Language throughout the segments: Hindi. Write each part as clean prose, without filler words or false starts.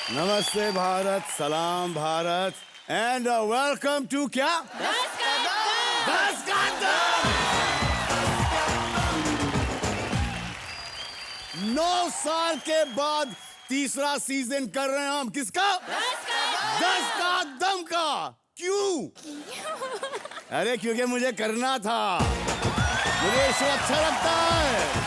नमस्ते भारत, सलाम भारत एंड वेलकम टू क्या? 10 का दम। 9 साल के बाद तीसरा सीजन कर रहे हैं हम। किसका? 10 का दम का। क्यों? अरे क्योंकि मुझे करना था, मुझे शो अच्छा लगता है।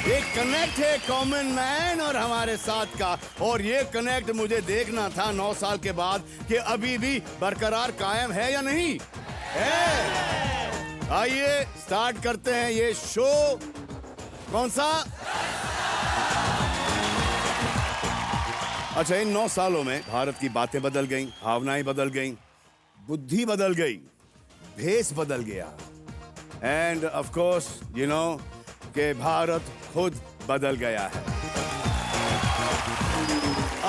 एक कनेक्ट है कॉमन मैन और हमारे साथ का, और ये कनेक्ट मुझे देखना था 9 साल के बाद कि अभी भी बरकरार कायम है या नहीं है। आइए स्टार्ट करते हैं ये शो। कौन सा? अच्छा, इन 9 सालों में भारत की बातें बदल गईं, भावनाएं बदल गईं, बुद्धि बदल गई, भेष बदल गया, end of course you know कि भारत खुद बदल गया है।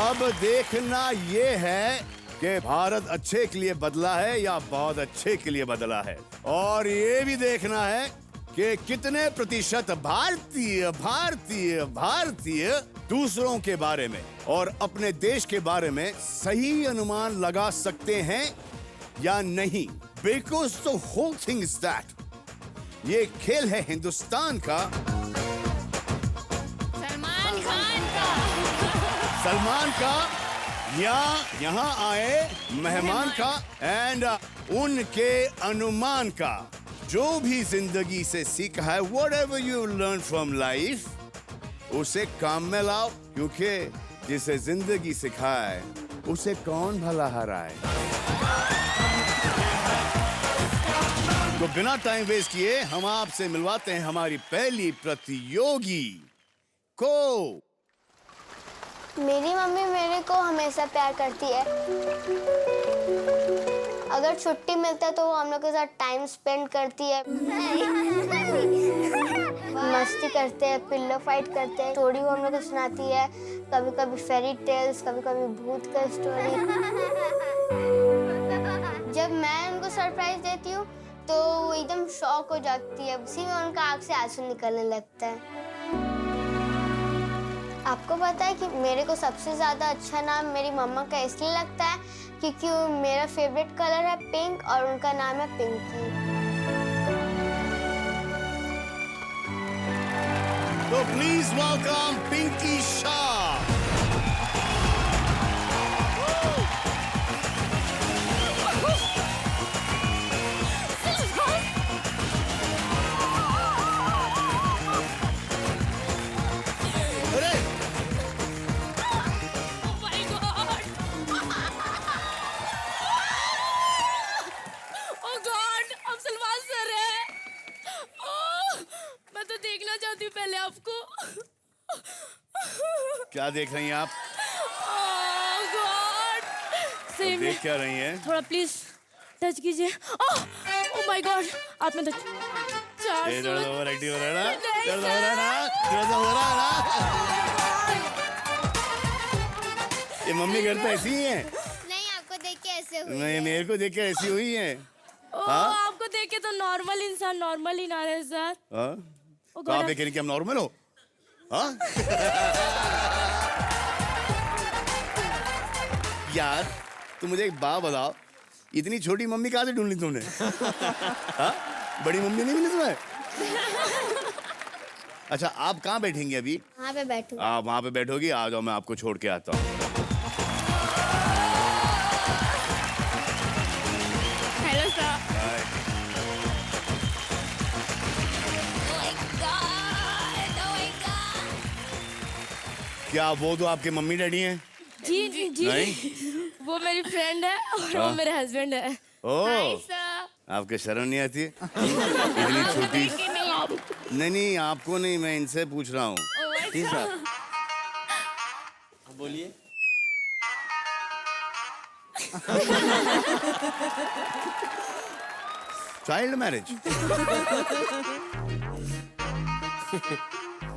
अब देखना ये है कि भारत अच्छे के लिए बदला है या बहुत अच्छे के लिए बदला है, और ये भी देखना है कि कितने प्रतिशत भारतीय भारतीय भारतीय दूसरों के बारे में और अपने देश के बारे में सही अनुमान लगा सकते हैं या नहीं। Because the whole thing is that ये खेल है हिंदुस्तान का, सलमान का या यहाँ आए मेहमान का, एंड उनके अनुमान का। जो भी जिंदगी से सीखा है, whatever you learn from life, उसे काम में लाओ, क्योंकि जिसे जिंदगी सिखाए उसे कौन भला हराए। तो बिना टाइम वेस्ट किए हम आपसे मिलवाते हैं हमारी पहली प्रतियोगी को। मेरी मम्मी मेरे को हमेशा प्यार करती है। अगर छुट्टी मिलता है तो वो हम लोग के साथ टाइम स्पेंड करती है। मस्ती करते हैं, पिल्लो फाइट करते हैं, स्टोरी वो हम लोग को सुनाती है। कभी कभी फेरी टेल्स, कभी कभी भूत का स्टोरी। जब मैं उनको सरप्राइज देती हूँ तो वो एकदम शॉक हो जाती है। उसी में उनका आँख से आंसू निकलने लगता है। आपको पता है कि मेरे को सबसे ज्यादा अच्छा नाम मेरी मम्मा का इसलिए लगता है क्योंकि मेरा फेवरेट कलर है पिंक और उनका नाम है पिंकी। तो प्लीज वेलकम पिंकी शाह। पहले आपको क्या देख रही हैं आप? Oh God! सही में देख क्या रही हैं? थोड़ा प्लीज टच कीजिए। ओह माय गॉड, आप में टच। दर्द हो रहा है ना? दर्द हो रहा है ना? दर्द हो रहा है ना? ये मम्मी घर पे ऐसी ही हैं? नहीं, आपको देख के ऐसे हुई। नहीं, मेरे को देख के ऐसी हुई हैं। आपको देख के तो नॉर्मल इंसान नॉर्मल ही ना रहे सर। तो आप ये कह रही कि हम नॉर्मल हो? हाँ? यार तुम मुझे एक बात बताओ, इतनी छोटी मम्मी कहाँ से ढूंढ ली तुमने? हाँ? बड़ी मम्मी नहीं मिली तुम्हें? अच्छा, आप कहाँ बैठेंगे अभी? वहाँ पे बैठूंगी। आप वहाँ पे बैठोगी? आ जाओ, मैं आपको छोड़ के आता हूँ। Hello sir. क्या वो तो आपके मम्मी डैडी हैं? जी जी जी नहीं? वो मेरी फ्रेंड है और वो मेरे हस्बैंड है। ओह, आपके शर्म नहीं आती? इतनी छोटी। नहीं, आपको नहीं, मैं इनसे पूछ रहा हूँ। ठीक है, बोलिए। Child marriage?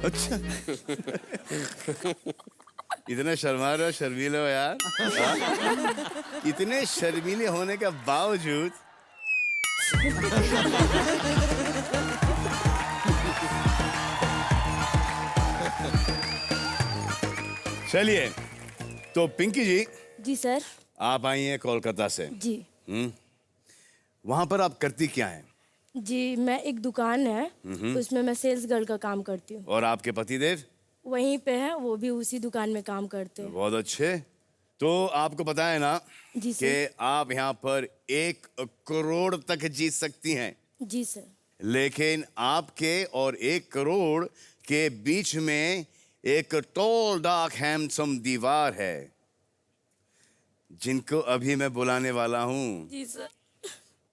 अच्छा। इतने शर्मा रहे हो, शर्मीले हो यार। इतने शर्मीले होने के बावजूद चलिए तो पिंकी जी, जी सर। आप आई हैं कोलकाता से। जी। वहां पर आप करती क्या हैं? जी, मैं एक दुकान है, उसमें मैं सेल्स गर्ल का काम करती हूँ। और आपके पतिदेव? वहीं पे है, वो भी उसी दुकान में काम करते हैं। बहुत अच्छे। तो आपको पता है ना जी कि सर। आप यहाँ पर 1 करोड़ तक जीत सकती हैं, जी सर। लेकिन आपके और 1 करोड़ के बीच में एक टॉल डार्क हैंडसम दीवार है, जिनको अभी मैं बुलाने वाला हूँ। जी सर।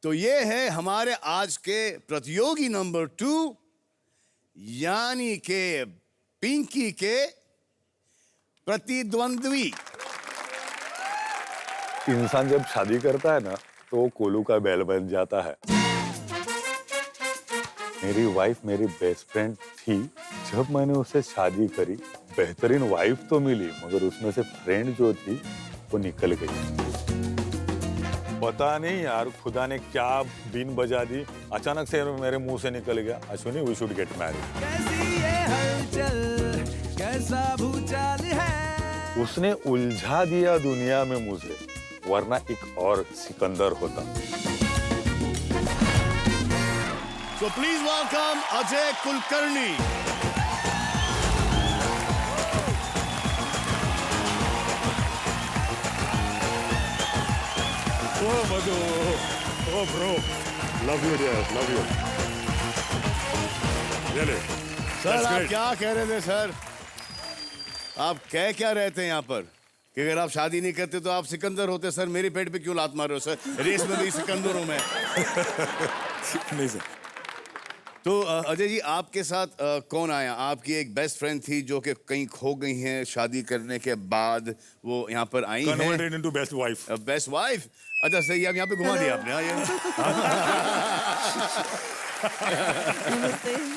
तो ये है हमारे आज के प्रतियोगी नंबर 2, यानी के पिंकी के प्रतिद्वंद्वी। इंसान जब शादी करता है ना तो वो कोलू का बैल बन जाता है। मेरी वाइफ मेरी बेस्ट फ्रेंड थी। जब मैंने उससे शादी करी, बेहतरीन वाइफ तो मिली, मगर उसमें से फ्रेंड जो थी वो निकल गई। पता नहीं यार, खुदा ने क्या बीन बजा दी, अचानक से मेरे मुंह से निकल गया, Ashwini we should get married. कैसी ये हलचल, कैसा भूचाल है। उसने उलझा दिया दुनिया में मुझे, वरना एक और सिकंदर होता। So please welcome Ajay Kulkarni. Oh, Madhu. Oh, bro. Love you, dear. Love you. Really? Sir That's आप great. क्या कह रहे थे सर? आप कह क्या रहे थे यहाँ पर कि अगर आप शादी नहीं करते तो आप सिकंदर होते? सर मेरे पेट पे क्यों लात मार रहे हो सर? रेस में भी सिकंदर हूँ मैं। नहीं सर। तो अजय जी, आपके साथ कौन आया? आपकी एक बेस्ट फ्रेंड थी जो कि कहीं खो गई हैं, शादी करने के बाद वो यहाँ पर आई हैं। Converted into best wife. Best wife? अच्छा सही है, अब यहाँ पे घुमा दिया आपने। हाँ ये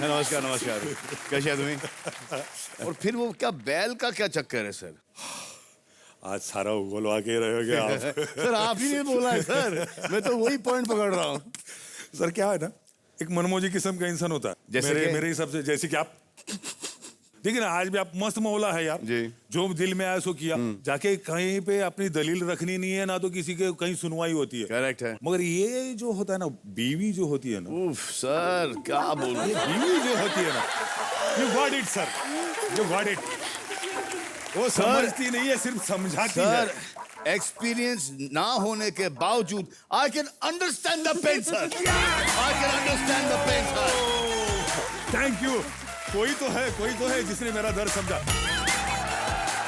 नमस्कार नमस्कार, कैसे है तुम्हें? और फिर वो क्या बैल का क्या चक्कर है सर? आज सारा उगलवा के रहोगे आप। सर आप ही ने बोला है सर, मैं तो वही पॉइंट पकड़ रहा हूँ। सर क्या है ना, एक मनमोजी किस्म का इंसान होता है। जैसे मेरे हिसाब से, जैसे कि आप देखिए ना, आज भी आप मस्त मौला है यार जी। जो दिल में आया सो किया। जाके कहीं पे अपनी दलील रखनी नहीं है ना, तो किसी के कहीं सुनवाई होती है। करेक्ट है। मगर ये जो होता है ना, बीवी जो होती है ना, उफ सर क्या बोलूं। बीवी जो होती है ना, you got it sir, you got it. वो समझती नहीं है, सिर्फ समझाती है। सर एक्सपीरियंस ना होने के बावजूद I can understand the pain sir, I can understand the pain sir. Thank you. कोई तो है जिसने मेरा दर्द समझा।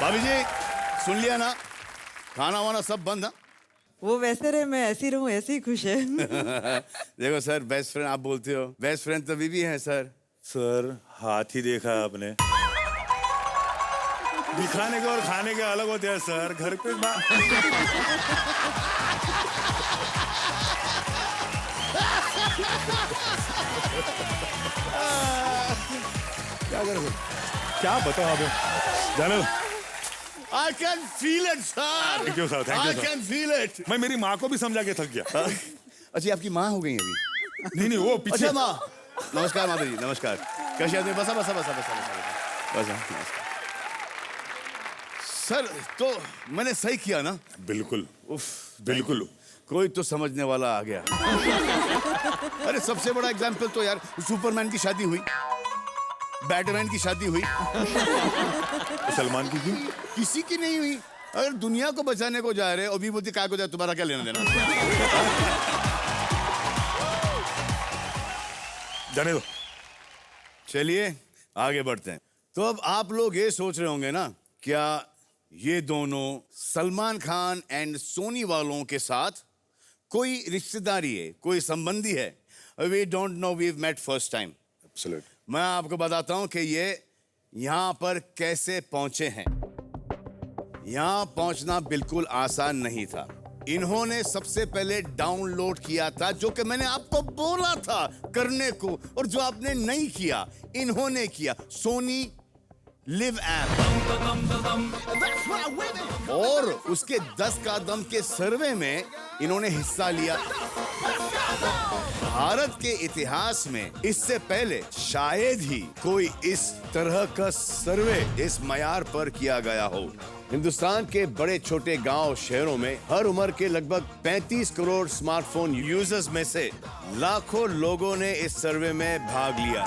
भाभी जी सुन लिया ना, खाना वाना सब बंद है। वो वैसे रहे, मैं ऐसी रहूं, ऐसे ही खुश है। देखो सर, बेस्ट फ्रेंड आप बोलते हो, बेस्ट फ्रेंड तो बीवी है सर। सर हाथ ही देखा आपने, दिखाने के और खाने के अलग होते हैं सर। घर पे क्या करें, क्या बताओ आप जानो। I can feel it sir, Thank you, sir. Thank you, I sir. can feel it। मैं मेरी माँ को भी समझा के थक गया। अच्छा आपकी माँ हो गई अभी? नहीं वो पीछे। अच्छा माँ, नमस्कार माता जी, नमस्कार। कैसे आदमी? बसा बसा बसा बसा बसा बसा। सर तो मैंने सही किया ना? बिल्कुल उफ बिल्कुल। कोई तो समझने वाला आ गया। अरे सबसे बड़ा एग्जाम्पल तो यार सुपरमैन की शादी हुई, बैटमैन की शादी हुई, सलमान की क्यों? किसी की नहीं हुई। अगर दुनिया को बचाने को जा रहे और विभूति काय को जाए, तुम्हारा क्या लेना देना? जाने दो। चलिए आगे बढ़ते हैं। तो अब आप लोग ये सोच रहे होंगे ना, क्या ये दोनों सलमान खान एंड सोनी वालों के साथ कोई रिश्तेदारी है, कोई संबंधी है? We don't know, we met first time. Absolute. मैं आपको बताता हूं कि ये यहां पर कैसे पहुंचे हैं। यहां पहुंचना बिल्कुल आसान नहीं था। इन्होंने सबसे पहले डाउनलोड किया था, जो कि मैंने आपको बोला था करने को, और जो आपने नहीं किया इन्होंने किया, सोनी लिव ऐप। और उसके 10 का दम के सर्वे में इन्होंने हिस्सा लिया। भारत के इतिहास में इससे पहले शायद ही कोई इस तरह का सर्वे इस मयार पर किया गया हो। हिंदुस्तान के बड़े छोटे गांव शहरों में हर उम्र के लगभग 35 करोड़ स्मार्टफोन यूजर्स में से लाखों लोगों ने इस सर्वे में भाग लिया।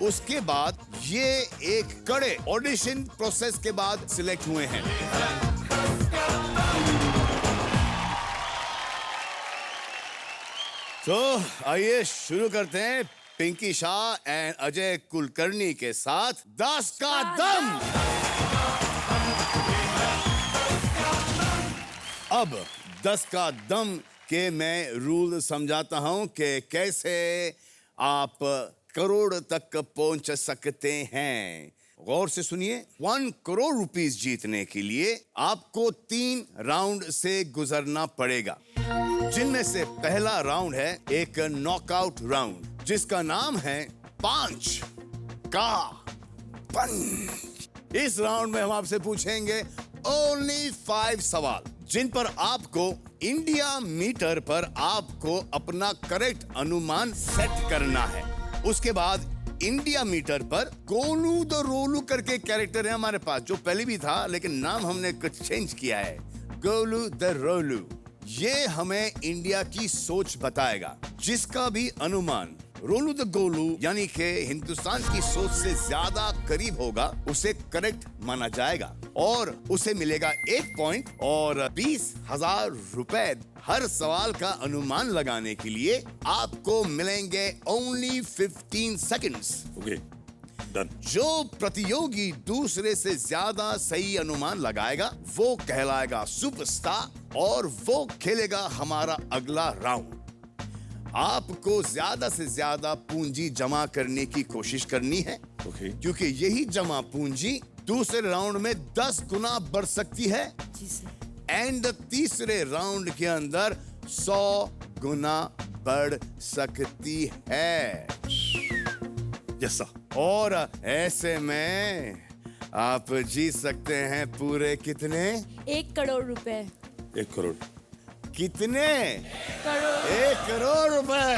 उसके बाद ये एक कड़े ऑडिशन प्रोसेस के बाद सिलेक्ट हुए हैं। तो आइए शुरू करते हैं पिंकी शाह एंड अजय कुलकर्णी के साथ 10 का दम। अब 10 का दम के मैं रूल समझाता हूं कि कैसे आप करोड़ तक पहुंच सकते हैं। गौर से सुनिए। 1 करोड़ रुपीस जीतने के लिए आपको 3 राउंड से गुजरना पड़ेगा, जिनमें से पहला राउंड है एक नॉकआउट राउंड जिसका नाम है 5 का पंच। इस राउंड में हम आपसे पूछेंगे ओनली 5 सवाल, जिन पर आपको इंडिया मीटर पर आपको अपना करेक्ट अनुमान सेट करना है। उसके बाद इंडिया मीटर पर गोलू द रोलू करके कैरेक्टर है हमारे पास, जो पहले भी था लेकिन नाम हमने कुछ चेंज किया है, गोलू द रोलू। ये हमें इंडिया की सोच बताएगा, जिसका भी अनुमान रोलू द गोलू यानी कि हिंदुस्तान की सोच से ज्यादा करीब होगा उसे करेक्ट माना जाएगा और उसे मिलेगा 1 पॉइंट और 20,000 रुपए। हर सवाल का अनुमान लगाने के लिए आपको मिलेंगे ओनली 15 सेकंड्स। Okay, done. जो प्रतियोगी दूसरे से ज्यादा सही अनुमान लगाएगा वो कहलाएगा सुपरस्टार और वो खेलेगा हमारा अगला राउंड। आपको ज्यादा से ज्यादा पूंजी जमा करने की कोशिश करनी है, क्योंकि यही जमा पूंजी दूसरे राउंड में 10 गुना बढ़ सकती है एंड तीसरे राउंड के अंदर 100 गुना बढ़ सकती है। Yes sir. और ऐसे में आप जीत सकते हैं पूरे कितने? 1 करोड़ रुपए। 1 करोड़। कितने? करोड़। 1 करोड़ रुपए।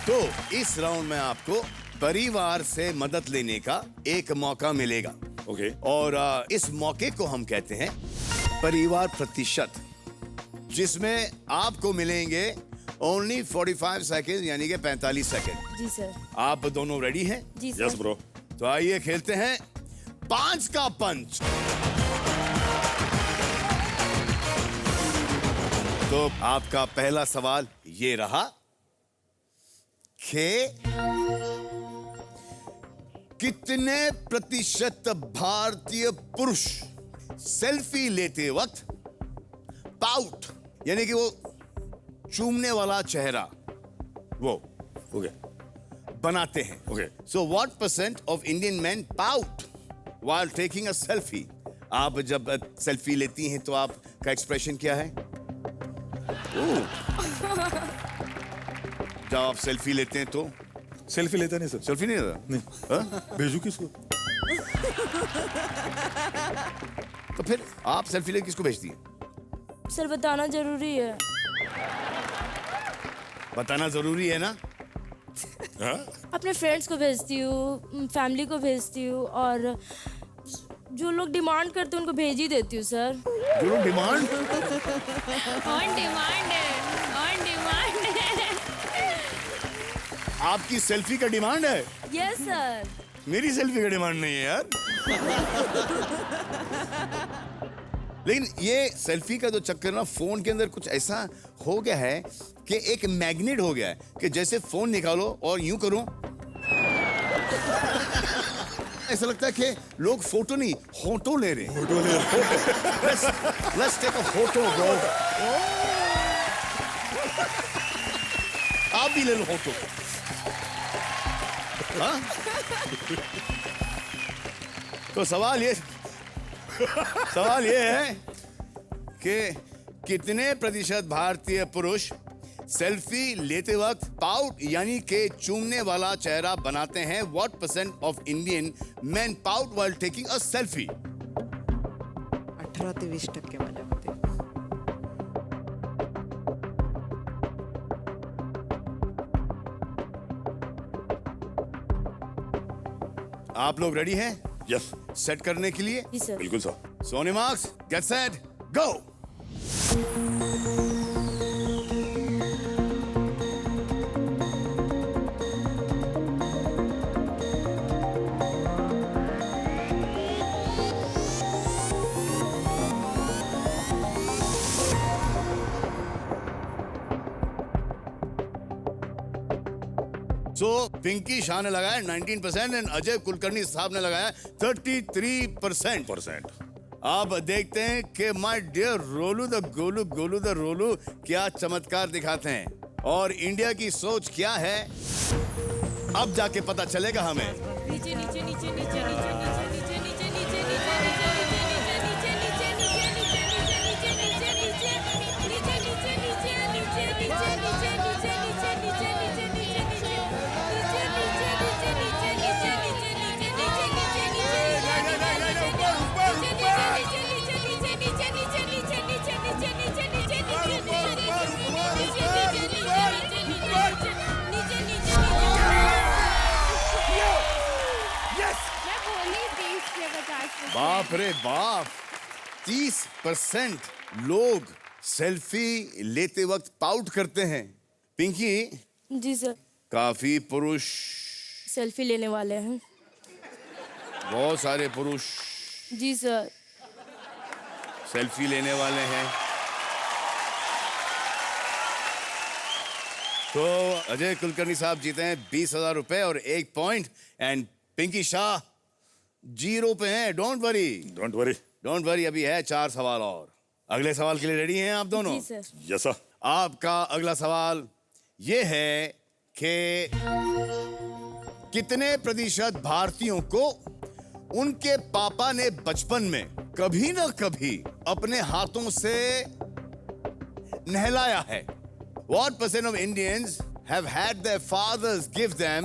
तो इस राउंड में आपको परिवार से मदद लेने का एक मौका मिलेगा। ओके। और इस मौके को हम कहते हैं परिवार प्रतिशत, जिसमें आपको मिलेंगे ओनली 45 सेकेंड यानी कि 45 सेकेंड। जी सर। आप दोनों रेडी हैं? जी सर। Yes bro. तो आइए खेलते हैं 5 का पंच। तो आपका पहला सवाल ये रहा कि कितने प्रतिशत भारतीय पुरुष सेल्फी लेते वक्त पाउट यानी कि वो चूमने वाला चेहरा वो ओके बनाते हैं? Okay. So what percent of Indian man pout while taking a selfie? आप जब सेल्फी लेती हैं तो आपका एक्सप्रेशन क्या है? जब आप सेल्फी लेते हैं तो सेल्फी लेता नहीं सर। सेल्फी नहीं लेता? नहीं। हाँ? भेजू किसको? तो फिर आप सेल्फी लेके किसको भेजती हैं? सर बताना जरूरी है। बताना जरूरी है ना? हाँ? अपने फ्रेंड्स को भेजती हूँ, फैमिली को भेजती हूँ और जो लोग डिमांड करते हैं उनको भेज ही देती हूँ सर। जो लोग डिमांड ऑन डिमांड है, ऑन डिमांड है। आपकी सेल्फी का डिमांड है? Yes sir. मेरी सेल्फी का डिमांड नहीं है यार। लेकिन ये सेल्फी का जो चक्कर ना फोन के अंदर कुछ ऐसा हो गया है कि एक मैग्नेट हो गया है कि जैसे फोन निकालो और यूं करो ऐसा लगता है कि लोग फोटो नहीं फोटो ले रहे हैं। Let's take a photo, bro. आप भी ले लो फोटो। हाँ? तो सवाल ये है कि कितने प्रतिशत भारतीय पुरुष सेल्फी लेते वक्त पाउट यानी कि चूमने वाला चेहरा बनाते हैं? What percent of Indian main pout while taking a selfie? 18 ते 20% माझ्या मते। आप लोग रेडी हैं यस, सेट करने के लिए? जी सर। बिल्कुल सर। सोनी marks, get set, go. So Pinky Shah ने लगाया 19% एंड अजय कुलकर्णी साहब ने लगाया 33%। अब देखते हैं कि माय डियर रोलू द रोलू क्या चमत्कार दिखाते हैं और इंडिया की सोच क्या है, अब जाके पता चलेगा हमें। नीचे नीचे नीचे नीचे नीचे नीचे नीचे नीचे नीचे बाप रे बाप, 30% लोग सेल्फी लेते वक्त पाउट करते हैं। पिंकी, जी सर। काफी पुरुष, सेल्फी लेने वाले हैं। बहुत सारे पुरुष जी सर। सेल्फी लेने वाले हैं। तो अजय कुलकर्णी साहब जीते हैं 20,000 रुपए और 1 पॉइंट एंड पिंकी शाह 0 पे हैं। डोंट वरी, अभी है 4 सवाल और। अगले सवाल के लिए रेडी हैं आप दोनों? जी सर। Yes sir. आपका अगला सवाल ये है कि कितने प्रतिशत भारतीयों को उनके पापा ने बचपन में कभी ना कभी अपने हाथों से नहलाया है? What percent of Indians have had their fathers give them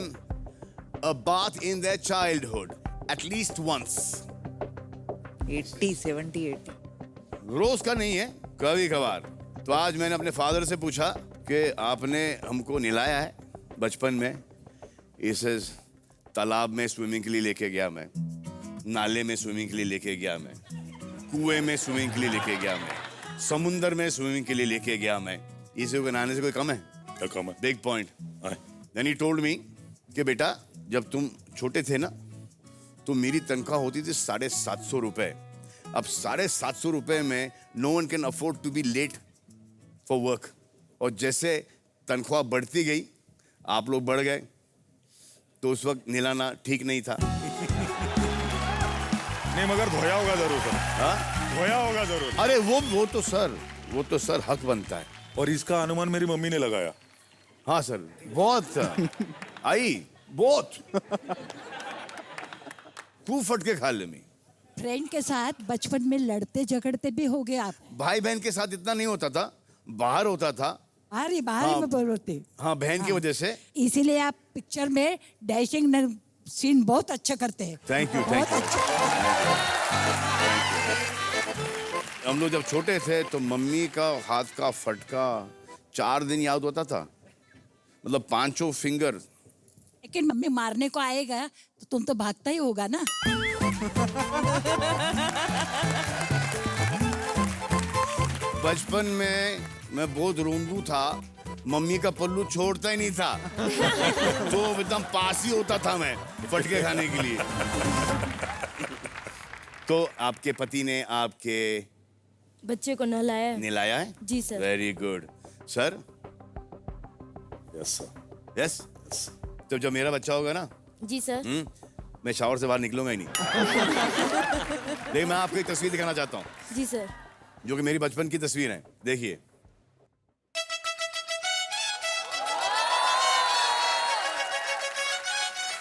a bath in their childhood at least once? 80, 70, 80। रोज का नहीं है, कभी कभार। तो आज मैंने अपने फादर से पूछा कि आपने हमको नहलाया है बचपन में? इसे तालाब में स्विमिंग के लिए लेके गया मैं, नाले में स्विमिंग के लिए लेके गया मैं, कुएं में स्विमिंग के लिए लेके गया मैं, समुंदर में स्विमिंग के लिए लेके गया मैं। इसे को नहाने से कोई कम है? कम है। Big point. Then he told me कि बेटा जब तुम छोटे थे ना तो मेरी तनख्वाह होती थी 750 रुपए। अब 750 रुपए में no one can afford to be late for work. और जैसे तनख्वाह बढ़ती गई, आप लोग बढ़ गए, तो उस वक्त नहलाना ठीक नहीं था। नहीं, मगर धोया होगा जरूर सर। हाँ, धोया होगा जरूर। अरे वो तो सर हक बनता है। और इसका अनुमान मेरी मम्मी ने लगाया। हाँ सर, बहुत आई बहुत खूब फटके खा ले में। फ्रेंड के साथ बचपन में लड़ते झगड़ते भी हो गए आप? भाई बहन के साथ इतना नहीं होता था, बाहर होता था। अरे बाहर हाँ, में बोलते। हाँ, बहन की वजह से। इसीलिए आप पिक्चर में डैशिंग सीन बहुत अच्छा करते हैं। Thank you. हम लोग जब छोटे थे तो मम्मी का हाथ का फटका 4 दिन याद होता था, मतलब 5 फिंगर। लेकिन मम्मी मारने को आएगा तो तुम तो भागता ही होगा ना। बचपन में मैं बहुत रोंदू था, मम्मी का पल्लू छोड़ता ही नहीं था। तो एकदम पास ही होता था मैं फटके खाने के लिए। तो आपके पति ने आपके बच्चे को नहलाया है। नहलाया है? जी sir. Very good sir. Yes sir. Yes. तो जब मेरा बच्चा होगा ना, जी सर। मैं शावर से बाहर निकलूंगा ही नहीं। लेकिन मैं आपको एक तस्वीर दिखाना चाहता हूँ, जी सर। जो कि मेरी बचपन की तस्वीर है। देखिए,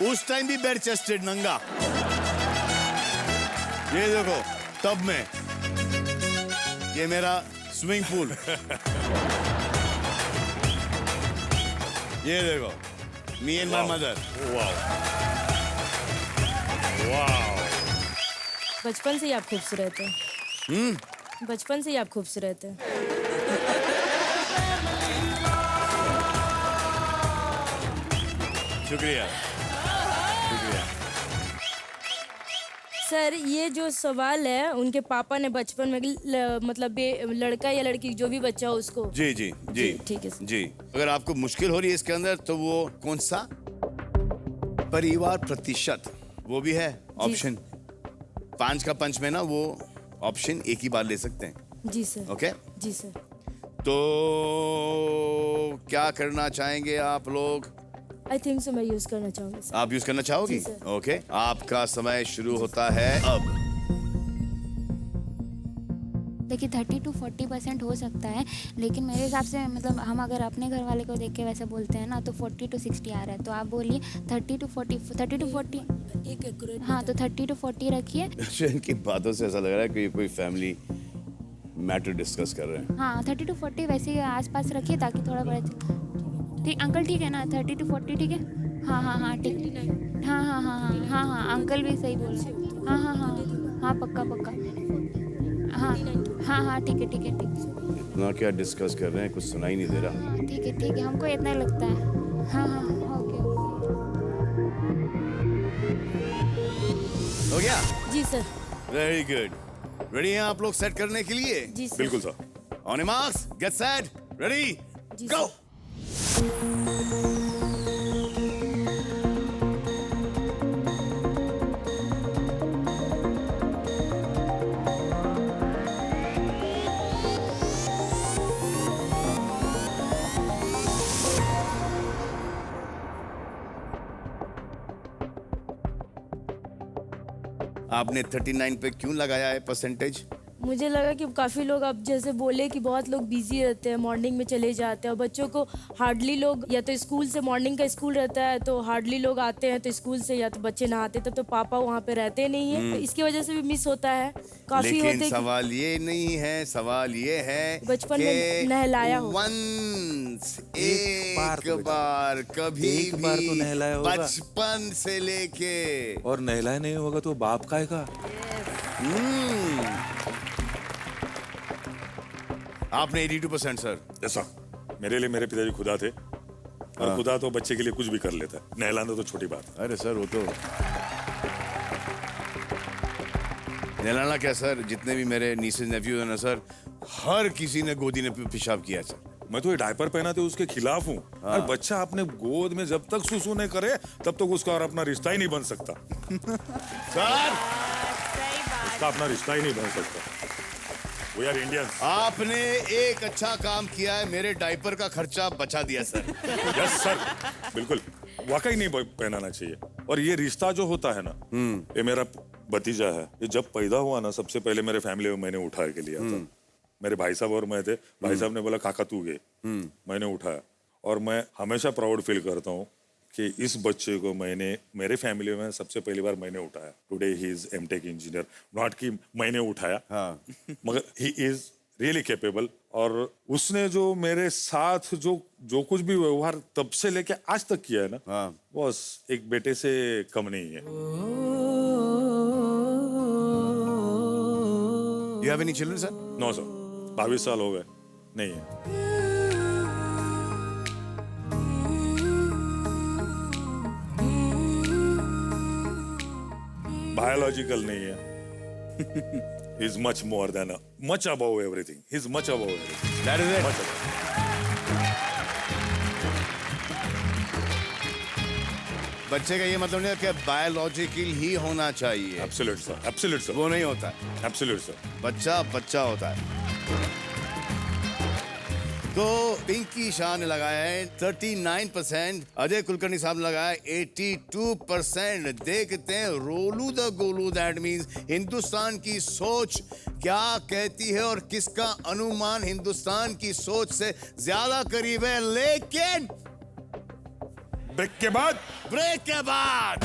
उस टाइम भी बेड चेस्टेड नंगा। ये देखो टब में, ये मेरा स्विमिंग पूल। ये देखो मी एंड माय मदर। बचपन से ही आप खूबसूरत हैं। बचपन से ही आप खूबसूरत हैं। शुक्रिया। सर ये जो सवाल है उनके पापा ने बचपन में मतलब लड़का या लड़की जो भी बच्चा हो उसको। जी जी जी ठीक है सर। जी, अगर आपको मुश्किल हो रही है इसके अंदर तो वो कौन सा परिवार प्रतिशत वो भी है ऑप्शन 5 का पंच में ना, वो ऑप्शन एक ही बार ले सकते हैं। जी सर। ओके, जी सर। तो क्या करना चाहेंगे आप लोग? आई थिंक सो मैं यूज करना चाहूंगी सर। आप यूज करना चाहोगी? जी सर। ओके, आपका समय शुरू होता है अब। देखिए 30 to 40% हो सकता है, लेकिन मेरे हिसाब से मतलब हम अगर अपने घर वाले को देख के वैसे बोलते हैं ना तो 40 to 60 आ रहा है, तो आप बोलिए 30 to 40। एक एक्यूरेट। हाँ तो 30 to 40 रखिए। इनकी बातों से ऐसा लग रहा है कि ये कोई फैमिली मैटर डिस्कस कर रहे हैं। हाँ 30 to 40 वैसे ही आसपास रखिए ताकि थोड़ा बड़ा। ठीक अंकल, ठीक है ना? 30 to 40 ठीक है। हाँ हाँ हाँ ठीक। हाँ हाँ हाँ हाँ हाँ हाँ अंकल भी सही बोल रहे हैं। हाँ हाँ हाँ हाँ पक्का पक्का। हाँ हाँ हाँ ठीक है ठीक है ठीक है। इतना क्या डिस्कस कर रहे हैं, कुछ सुनाई नहीं दे रहा। ठीक है हमको इतना ही लगता है। हाँ हाँ ओके। हो गया? जी सर। Very good. रेडी हैं आप लोग सेट करने के लिए? जी सर। बिल्कुल sir. On your marks, get set, ready, जी गो। आपने 39 पे क्यों लगाया है परसेंटेज? मुझे लगा कि काफ़ी लोग अब जैसे बोले कि बहुत लोग बिजी रहते हैं, मॉर्निंग में चले जाते हैं और बच्चों को हार्डली लोग या तो स्कूल से, मॉर्निंग का स्कूल रहता है तो हार्डली लोग आते हैं, तो स्कूल से या तो बच्चे नहाते तब तो पापा वहाँ पे रहते नहीं है, तो इसकी वजह से भी मिस होता है काफ़ी। लेकिन होते सवाल ये नहीं है, सवाल ये है बचपन में नहलाया हो। वंस एक बार कभी एक बार तो भी नहलाया होगा। बचपन से लेके। और नहलाया नहीं होगा तो बाप का है का। आपने 82% सर। ऐसा मेरे लिए मेरे पिताजी खुदा थे, और खुदा तो बच्चे के लिए कुछ भी कर लेता है, नहलाना तो छोटी बात है। अरे सर वो तो नहलाना क्या सर, जितने भी मेरे नीसेस नेफ्यू हैं ना सर, हर किसी ने गोदी ने पेशाब किया है सर। मैं तो ये डायपर पहनाते उसके खिलाफ हूँ। और बच्चा अपने गोद में जब तक सुसु नहीं करे तब तक उसका और अपना रिश्ता ही नहीं बन सकता। सर उसका अपना रिश्ता ही नहीं बन सकता। We are Indians। आपने एक अच्छा काम किया है, मेरे डायपर का खर्चा बचा दिया सर। यस सर, बिल्कुल वाकई नहीं पहनाना चाहिए। और ये रिश्ता जो होता है ना, ये मेरा भतीजा है, ये जब पैदा हुआ ना सबसे पहले मेरे फैमिली में मैंने उठा के लिया था। मेरे भाई साहब और मैं थे, भाई साहब ने बोला काका तू गे, मैंने उठाया। और मैं हमेशा प्राउड फील करता हूँ कि इस बच्चे को मैंने मेरे फैमिली में सबसे पहली बार मैंने उठाया। Today he is MTech engineer, not कि मैंने उठाया, मगर ही इज रियली कैपेबल। और उसने जो मेरे साथ जो कुछ भी व्यवहार तब से लेके आज तक किया है ना, बस एक बेटे से कम नहीं है। You have any children, sir? No sir, 22 साल हो गए, नहीं है। बायोलॉजिकल नहीं है। He's much more than much above everything. He's much above everything. That is it. Much above. बच्चे का ये मतलब नहीं है कि बायोलॉजिकल ही होना चाहिए। Absolute sir. Absolute sir. वो नहीं होता है। Absolute sir. बच्चा बच्चा होता है। तो पिंकी शाह ने लगाया है 39%, अजय कुलकर्णी साहब ने लगाया 82%। देखते हैं Rolu the Golu, that means Hindustan की सोच क्या कहती है और किसका अनुमान हिंदुस्तान की सोच से ज्यादा करीब है। लेकिन ब्रेक के बाद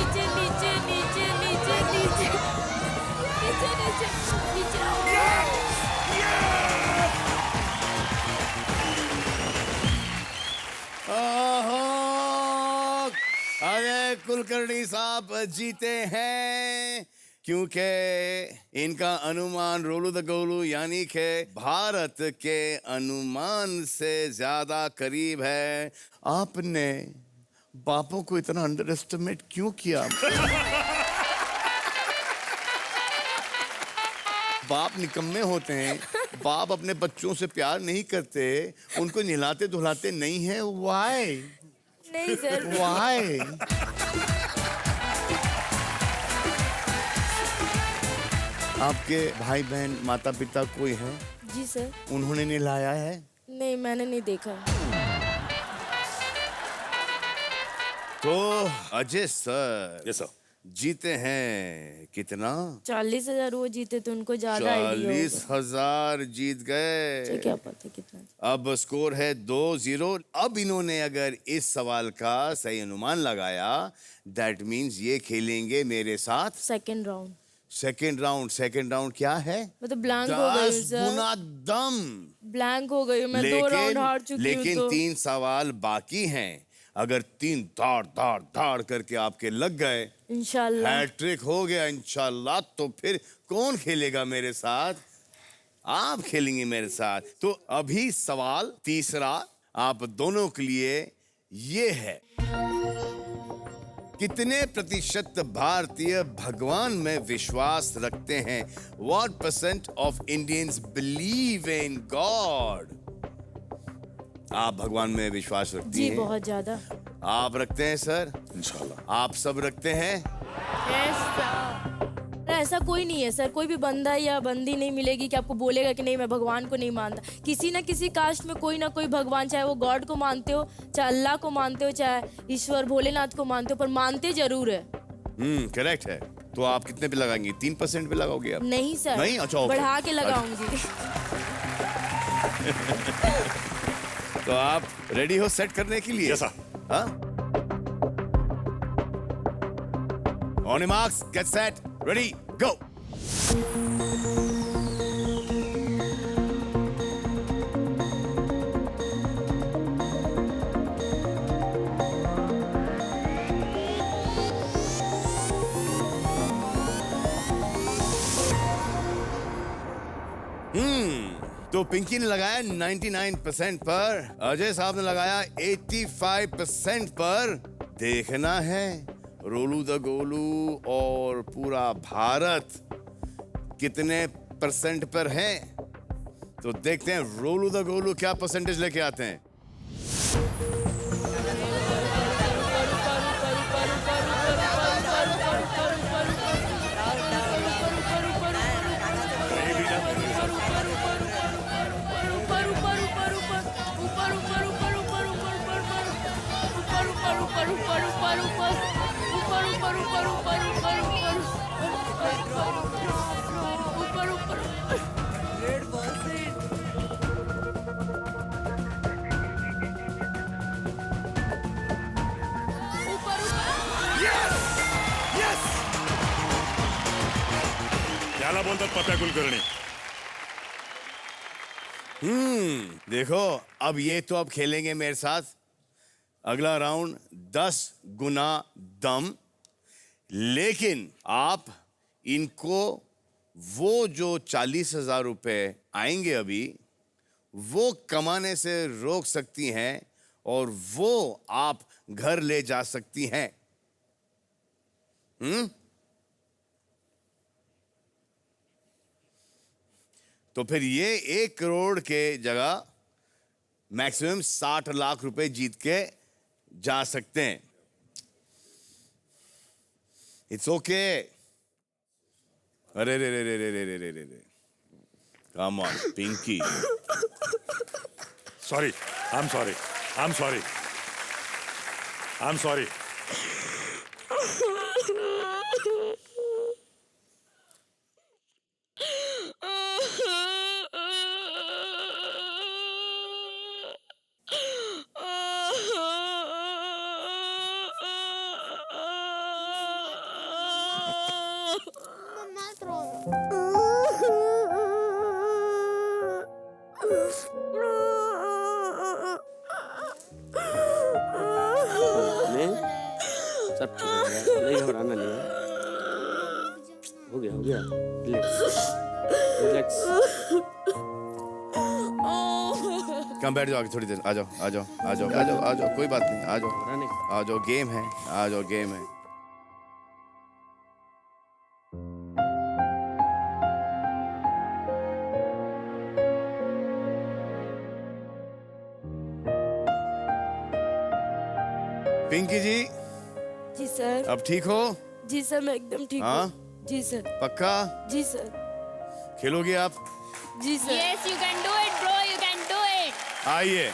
नीचे नीचे नीचे नीचे नीचे नीचे नीचे नीचे ओहो, अरे कुलकर्णी साहब जीते हैं क्योंकि इनका अनुमान रोलू द गोलू यानी कि भारत के अनुमान से ज्यादा करीब है। आपने बापों को इतना अंडर एस्टिमेट क्यों किया? बाप निकम्मे होते हैं, बाप अपने बच्चों से प्यार नहीं करते, उनको नहलाते धुलाते नहीं है। व्हाई? नहीं सर, व्हाई? आपके भाई बहन माता पिता कोई हैं? जी सर। उन्होंने नहलाया है? नहीं, मैंने नहीं देखा। तो अजय सर यस सर। जीते हैं कितना? 40,000 वो जीते तो उनको ज्यादा आइडिया होगा। 40,000 जीत गए। क्या पता कितना। अब स्कोर है 2-0। अब इन्होंने अगर इस सवाल का सही अनुमान लगाया, दैट मीन्स ये खेलेंगे मेरे साथ सेकंड राउंड। सेकंड राउंड क्या है? मतलब ब्लैंक हो गई 10 सर। गुना दम। ब्लैंक हो गई, मैं 2 राउंड हार चुकी हूँ। लेकिन तो 3 सवाल बाकी हैं। अगर 3 दाड़ दाड़ दाड़ करके आपके लग गए, इंशाल्लाह हैट्रिक हो गया इंशाल्लाह, तो फिर कौन खेलेगा मेरे साथ? आप खेलेंगे मेरे साथ। तो अभी सवाल तीसरा आप दोनों के लिए ये है, कितने प्रतिशत भारतीय भगवान में विश्वास रखते हैं? What % of Indians believe in God? आप भगवान में विश्वास रखती जी हैं? बहुत ज्यादा। आप रखते हैं सर? इंशाल्लाह। आप सब रखते हैं? ऐसा कोई नहीं है सर, कोई भी बंदा या बंदी नहीं मिलेगी कि आपको बोलेगा कि नहीं मैं भगवान को नहीं मानता। किसी ना किसी कास्ट में कोई ना कोई भगवान, चाहे वो गॉड को मानते हो, चाहे अल्लाह को मानते हो, चाहे ईश्वर भोलेनाथ को मानते हो, पर मानते जरूर है। करेक्ट है। तो आप कितने पे लगाएंगी? 3% पे लगाओगे आप? नहीं सर, नहीं? अच्छा, ओके। बढ़ा के लगाऊंगी। तो आप रेडी हो सेट करने के लिए? Yes sir. हाँ? On your marks, get set, ready, go! तो पिंकी ने लगाया 99% पर, अजय साहब ने लगाया 85% पर। देखना है रोलू द गोलू और पूरा भारत कितने % पर है। तो देखते हैं रोलू द गोलू क्या परसेंटेज लेके आते हैं। त्याला बोलतात पप्या कुलकर्णी। देखो अब ये तो अब खेलेंगे मेरे साथ। अगला राउंड 10 गुना दम, लेकिन आप इनको वो जो 40,000 रुपए आएंगे अभी, वो कमाने से रोक सकती हैं और वो आप घर ले जा सकती हैं। तो फिर ये 1 करोड़ के जगह मैक्सिमम 60 लाख रुपए जीत के जा सकते हैं। It's okay. अरे रे रे रे रे रे रे रे रे, come on Pinky. Sorry, I am sorry, I am sorry, I am sorry. मत रो। सब ठीक हो गया, नहीं घबराना नहीं है। हो गया रिलैक्स रिलैक्स। कम बैठ जाओ आगे थोड़ी देर। आ जाओ आ जाओ आ जाओ आ जाओ आ जाओ, कोई बात नहीं, आ जाओ आ जाओ, गेम है, आ जाओ गेम है। पिंकी जी, जी सर। अब ठीक हो? जी सर, मैं एकदम ठीक हाँ? हूँ। जी सर। पक्का? जी सर। खेलोगे आप? जी sir. Yes, you can do it, bro. You can do it. आइए,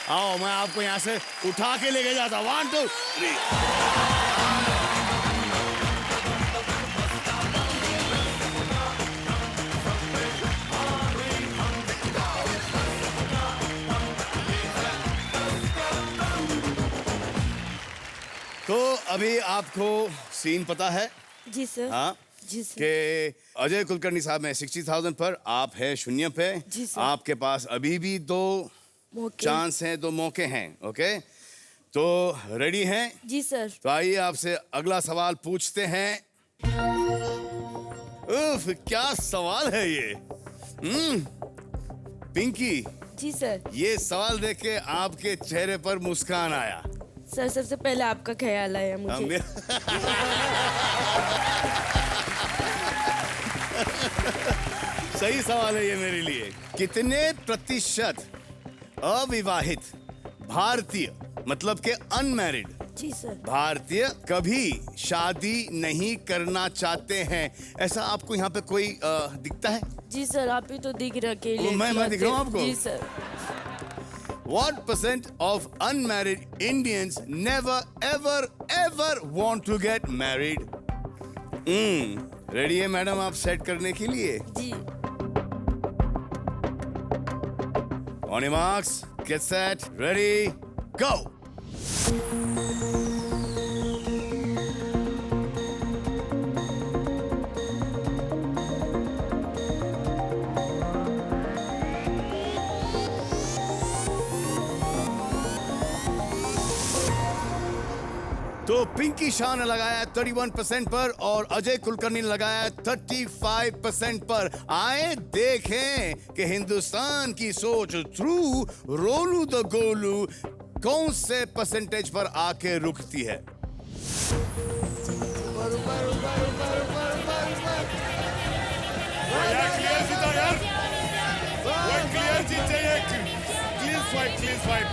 आओ, मैं आपको यहाँ से उठा के लेके जाता। 1 2 3। तो अभी आपको सीन पता है? जी सर। हाँ, जी सर। कि अजय कुलकर्णी साहब में 60,000 पर, आप है 0 पे। जी सर। आपके पास अभी भी 2 मौके। चांस हैं, 2 मौके हैं। ओके, तो रेडी हैं? जी सर। तो आइए आपसे अगला सवाल पूछते हैं। उफ, क्या सवाल है ये। पिंकी, जी सर। ये सवाल देख के आपके चेहरे पर मुस्कान आया। सर, सबसे पहले आपका ख्याल आया मुझे। सही सवाल है ये मेरे लिए। कितने प्रतिशत अविवाहित भारतीय, मतलब के अनमैरिड जी सर। भारतीय कभी शादी नहीं करना चाहते हैं? ऐसा आपको यहाँ पे कोई दिखता है? जी सर, आप ही तो दिख रहे अकेले। मैं दिख रहा हूँ आपको? जी sir. What percent of unmarried Indians never ever want to get married? Ready है मैडम आप सेट करने के लिए? जी। On your marks, get set, ready, go! तो पिंकी शाह ने लगाया 31% पर और अजय कुलकर्णी ने लगाया 35% पर। आए देखें कि हिंदुस्तान की सोच थ्रू रोलू द गोलू कौन से परसेंटेज पर आके रुकती है। क्लियर जीता यार, क्लियर जीते, क्लीन स्वाइप, क्लीन स्वाइप।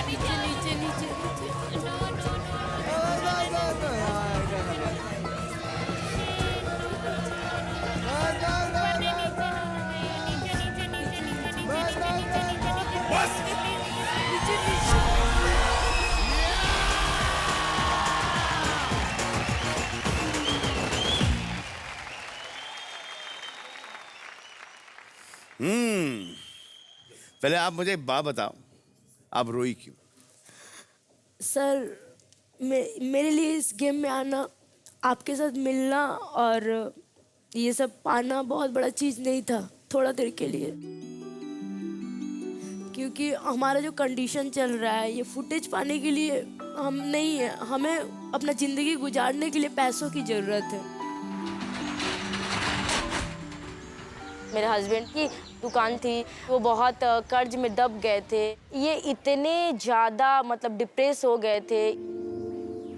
नीचे नीचे नीचे नीचे। पहले आप मुझे एक बात बताओ, आप रोई क्यों? सर, मेरे लिए इस गेम में आना, आपके साथ मिलना और ये सब पाना बहुत बड़ा चीज़ नहीं था। थोड़ा देर के लिए क्योंकि हमारा जो कंडीशन चल रहा है ये फुटेज पाने के लिए हम नहीं है, हमें अपना ज़िंदगी गुजारने के लिए पैसों की ज़रूरत है। मेरे हस्बैंड की दुकान थी, वो बहुत कर्ज में दब गए थे। ये इतने ज़्यादा मतलब डिप्रेस हो गए थे।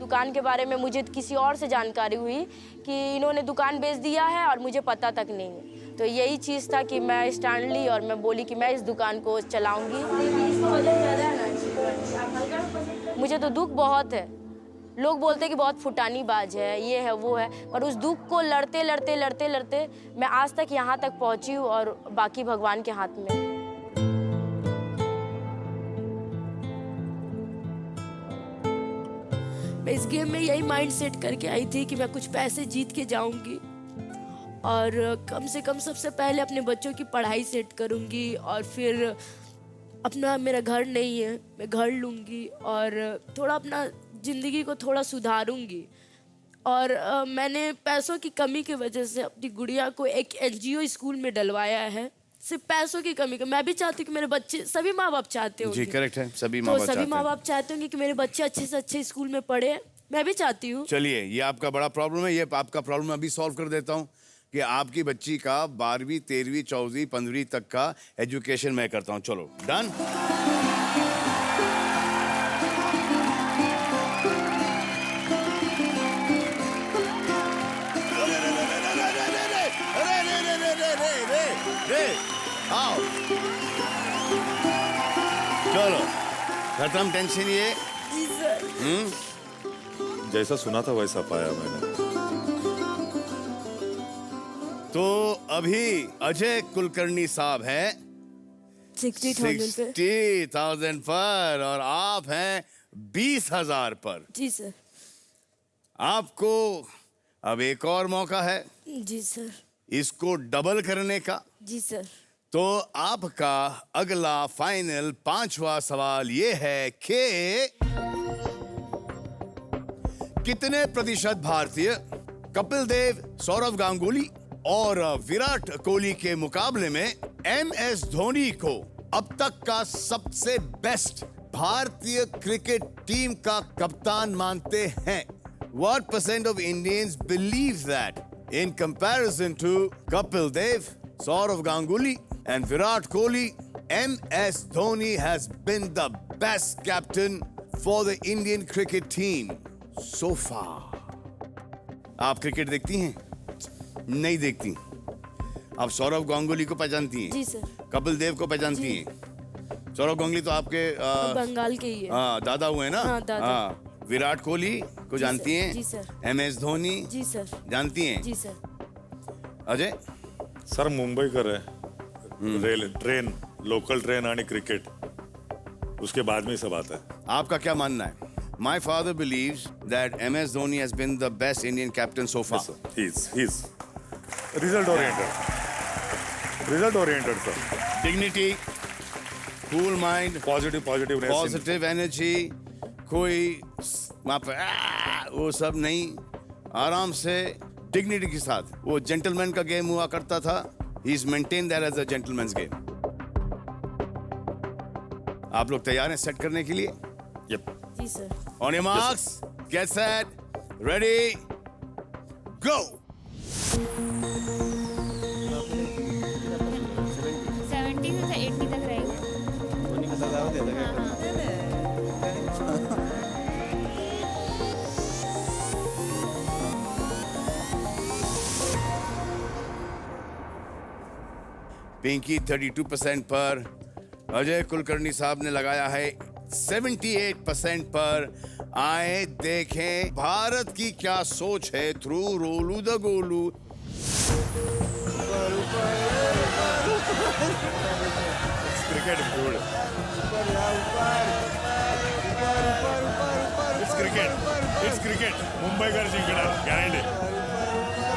दुकान के बारे में मुझे किसी और से जानकारी हुई कि इन्होंने दुकान बेच दिया है और मुझे पता तक नहीं है। तो यही चीज़ था कि मैं स्टैंड ली और मैं बोली कि मैं इस दुकान को चलाऊंगी। मुझे तो दुख बहुत है। लोग बोलते हैं कि बहुत फुटानीबाज है, ये है वो है, पर उस दुख को लड़ते लड़ते लड़ते लड़ते मैं आज तक यहाँ तक पहुँची हूँ और बाकी भगवान के हाथ में। मैं इस गेम में यही माइंड सेट करके आई थी कि मैं कुछ पैसे जीत के जाऊंगी और कम से कम सबसे पहले अपने बच्चों की पढ़ाई सेट करूंगी और फिर अपना, मेरा घर नहीं है, मैं घर लूंगी और थोड़ा अपना ज़िंदगी को थोड़ा सुधारूंगी। और मैंने पैसों की कमी की वजह से अपनी गुड़िया को एक NGO स्कूल में डलवाया है, सिर्फ पैसों की कमी का। मैं भी चाहती हूँ कि मेरे बच्चे, सभी माँ बाप चाहते होंगे। जी करेक्ट है, सभी माँ बाप चाहते होंगे कि मेरे बच्चे अच्छे से अच्छे स्कूल में पढ़े। मैं भी चाहती हूँ। चलिए, ये आपका बड़ा प्रॉब्लम है, ये आपका प्रॉब्लम अभी सॉल्व कर देता हूँ कि आपकी बच्ची का 12वीं 13वीं 14वीं 15वीं तक का एजुकेशन मैं करता हूँ। चलो डन। आओ चलो खत्म टेंशन ये। जी सर। जैसा सुना था वैसा पाया मैंने। तो अभी अजय कुलकर्णी साहब हैं 60,000 पर और आप हैं 20,000 पर। जी सर। आपको अब एक और मौका है जी सर। इसको डबल करने का। जी सर। तो आपका अगला फाइनल 5वां सवाल ये है कि कितने प्रतिशत भारतीय कपिल देव, सौरव गांगुली और विराट कोहली के मुकाबले में MS धोनी को अब तक का सबसे बेस्ट भारतीय क्रिकेट टीम का कप्तान मानते हैं? What percent of Indians believe that in comparison to Kapil Dev, Saurav Ganguly and Virat Kohli, MS Dhoni has been the best captain for the Indian cricket team so far. आप क्रिकेट देखती हैं? नहीं देखती। आप सौरव गांगुली को पहचानती हैं? जी सर। कपिल देव को पहचानती हैं? सौरव गांगुली तो आपके बंगाल के ही है। हाँ, दादा हुए ना? हाँ, दादा। हाँ, विराट कोहली को जानती हैं? जी सर। MS धोनी? जी सर। जानती हैं? जी सर। अजय? सर मुंबईकर है, रेल ट्रेन, लोकल ट्रेन आणि क्रिकेट, उसके बाद में सब आता है। आपका क्या मानना है? My father believes that MS Dhoni has been the best Indian captain so far. Yes, he's result oriented. Result oriented, sir. Dignity, cool mind, Positiveness. positive energy, कोई वहाँ पे वो सब नहीं, आराम से डिग्निटी के साथ। वो जेंटलमैन का गेम हुआ करता था। He is maintained that as a gentleman's game. आप लोग तैयार हैं सेट करने के लिए? Yep. जी sir. On your marks, get set, ready, go. 70 से 80 तक रहेगा। पिंकी 32% पर, अजय कुलकर्णी साहब ने लगाया है 78% पर। आए देखें भारत की क्या सोच है through Rolu the Golu. Cricket good. It's cricket. मुंबईकर जिंकणार गॅरंटी।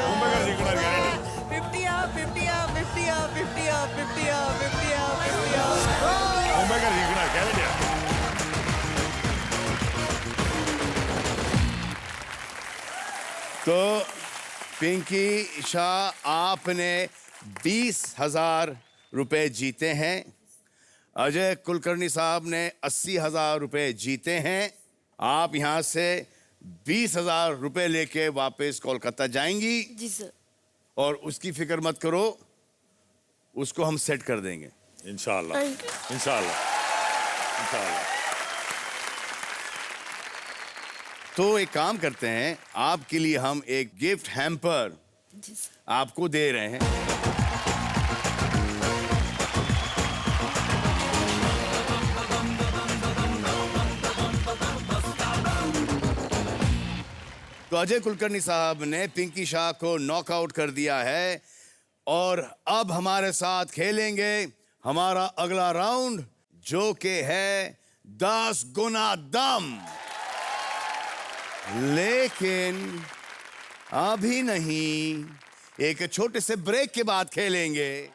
मुंबईकर जिंकणार guarantee. 50 up, 50 up, 50 up, 50 up, 50 up, 50 up, 50 up. Mumbaikar जिंकणार गॅरंटी। तो पिंकी शाह, आपने 20,000 रुपए जीते हैं। अजय कुलकर्णी साहब ने 80,000 रुपए जीते हैं। आप यहाँ से 20,000 रुपए लेके वापस कोलकाता जाएंगी जी सर। और उसकी फिक्र मत करो, उसको हम सेट कर देंगे इंशाल्लाह, इंशाल्लाह, इंशाल्लाह। तो एक काम करते हैं, आपके लिए हम एक गिफ्ट हैम्पर आपको दे रहे हैं। तो अजय कुलकर्णी साहब ने पिंकी शाह को नॉकआउट कर दिया है और अब हमारे साथ खेलेंगे हमारा अगला राउंड, जो कि है 10 गुना दम। लेकिन अभी नहीं, एक छोटे से ब्रेक के बाद खेलेंगे।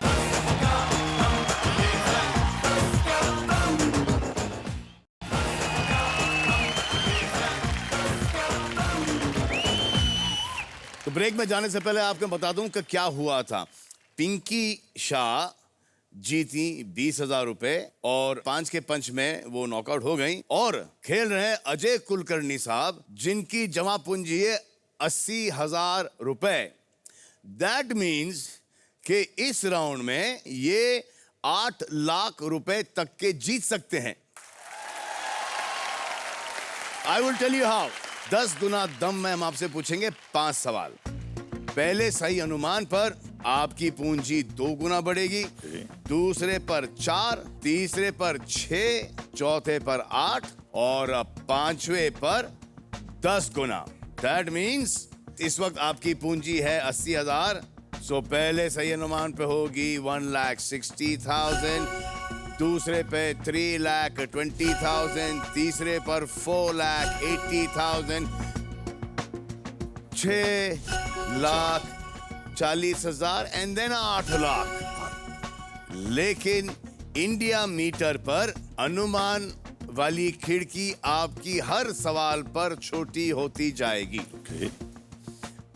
तो ब्रेक में जाने से पहले आपको बता दूं कि क्या हुआ था। पिंकी शाह जीती 20,000 रुपए और 5 के पंच में वो नॉकआउट हो गई। और खेल रहे हैं अजय कुलकर्णी साहब, जिनकी जमा पूंजी है 80,000 रुपए। दैट मीन्स कि इस राउंड में ये 8 लाख रुपए तक के जीत सकते हैं। I will tell you how. 10 गुना दम में हम आपसे पूछेंगे 5 सवाल। पहले सही अनुमान पर आपकी पूंजी 2 गुना बढ़ेगी, दूसरे पर 4, तीसरे पर 6, चौथे पर 8 और 5वें पर 10 गुना। दैट मीन्स इस वक्त आपकी पूंजी है 80,000। सो पहले सही अनुमान पे होगी 1,60,000, दूसरे पे 3,20,000, तीसरे पर 4,80,000, 6,40,000 एंड देन 8 लाख। लेकिन इंडिया मीटर पर अनुमान वाली खिड़की आपकी हर सवाल पर छोटी होती जाएगी।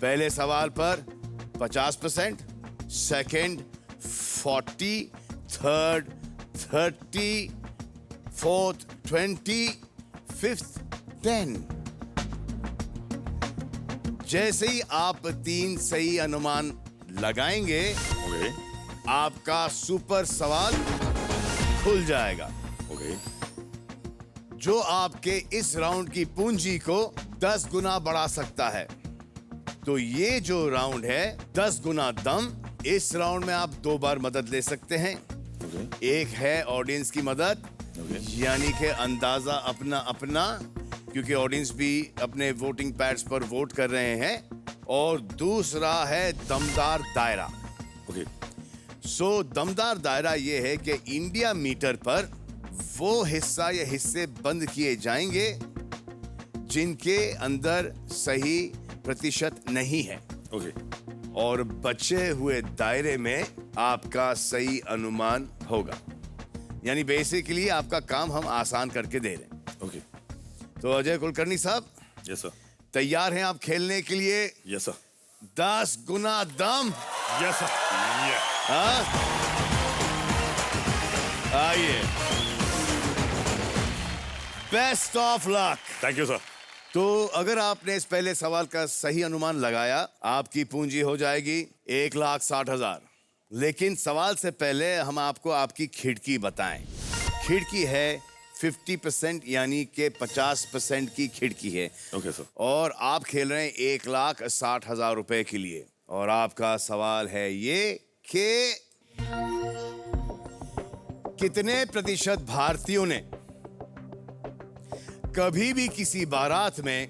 पहले सवाल पर 50%, सेकंड 40, थर्ड 30, फोर्थ 20, फिफ्थ 10। जैसे ही आप 3 सही अनुमान लगाएंगे, आपका सुपर सवाल खुल जाएगा, जो आपके इस राउंड की पूंजी को 10 गुना बढ़ा सकता है। तो ये जो राउंड है 10 गुना दम, इस राउंड में आप 2 बार मदद ले सकते हैं। एक है ऑडियंस की मदद, यानी कि अंदाजा अपना अपना, क्योंकि ऑडियंस भी अपने वोटिंग पैड्स पर वोट कर रहे हैं। और दूसरा है दमदार दायरा। सो दमदार दायरा ये है कि इंडिया मीटर पर वो हिस्सा या हिस्से बंद किए जाएंगे जिनके अंदर सही प्रतिशत नहीं है। और बचे हुए दायरे में आपका सही अनुमान होगा। यानी बेसिकली आपका काम हम आसान करके दे रहे हैं। तो अजय कुलकर्णी साहब, यस सर। तैयार हैं आप खेलने के लिए? Yes sir. 10 गुना दम। Yes sir. हाँ, आइए। Best of luck. Thank you sir. तो अगर आपने इस पहले सवाल का सही अनुमान लगाया, आपकी पूंजी हो जाएगी 1,60,000। लेकिन सवाल से पहले हम आपको आपकी खिड़की बताएं। खिड़की है 50%, यानी कि 50% की खिड़की है। Okay sir. और आप खेल रहे हैं 1,60,000 रुपए के लिए। और आपका सवाल है ये कि कितने प्रतिशत भारतीयों ने कभी भी किसी बारात में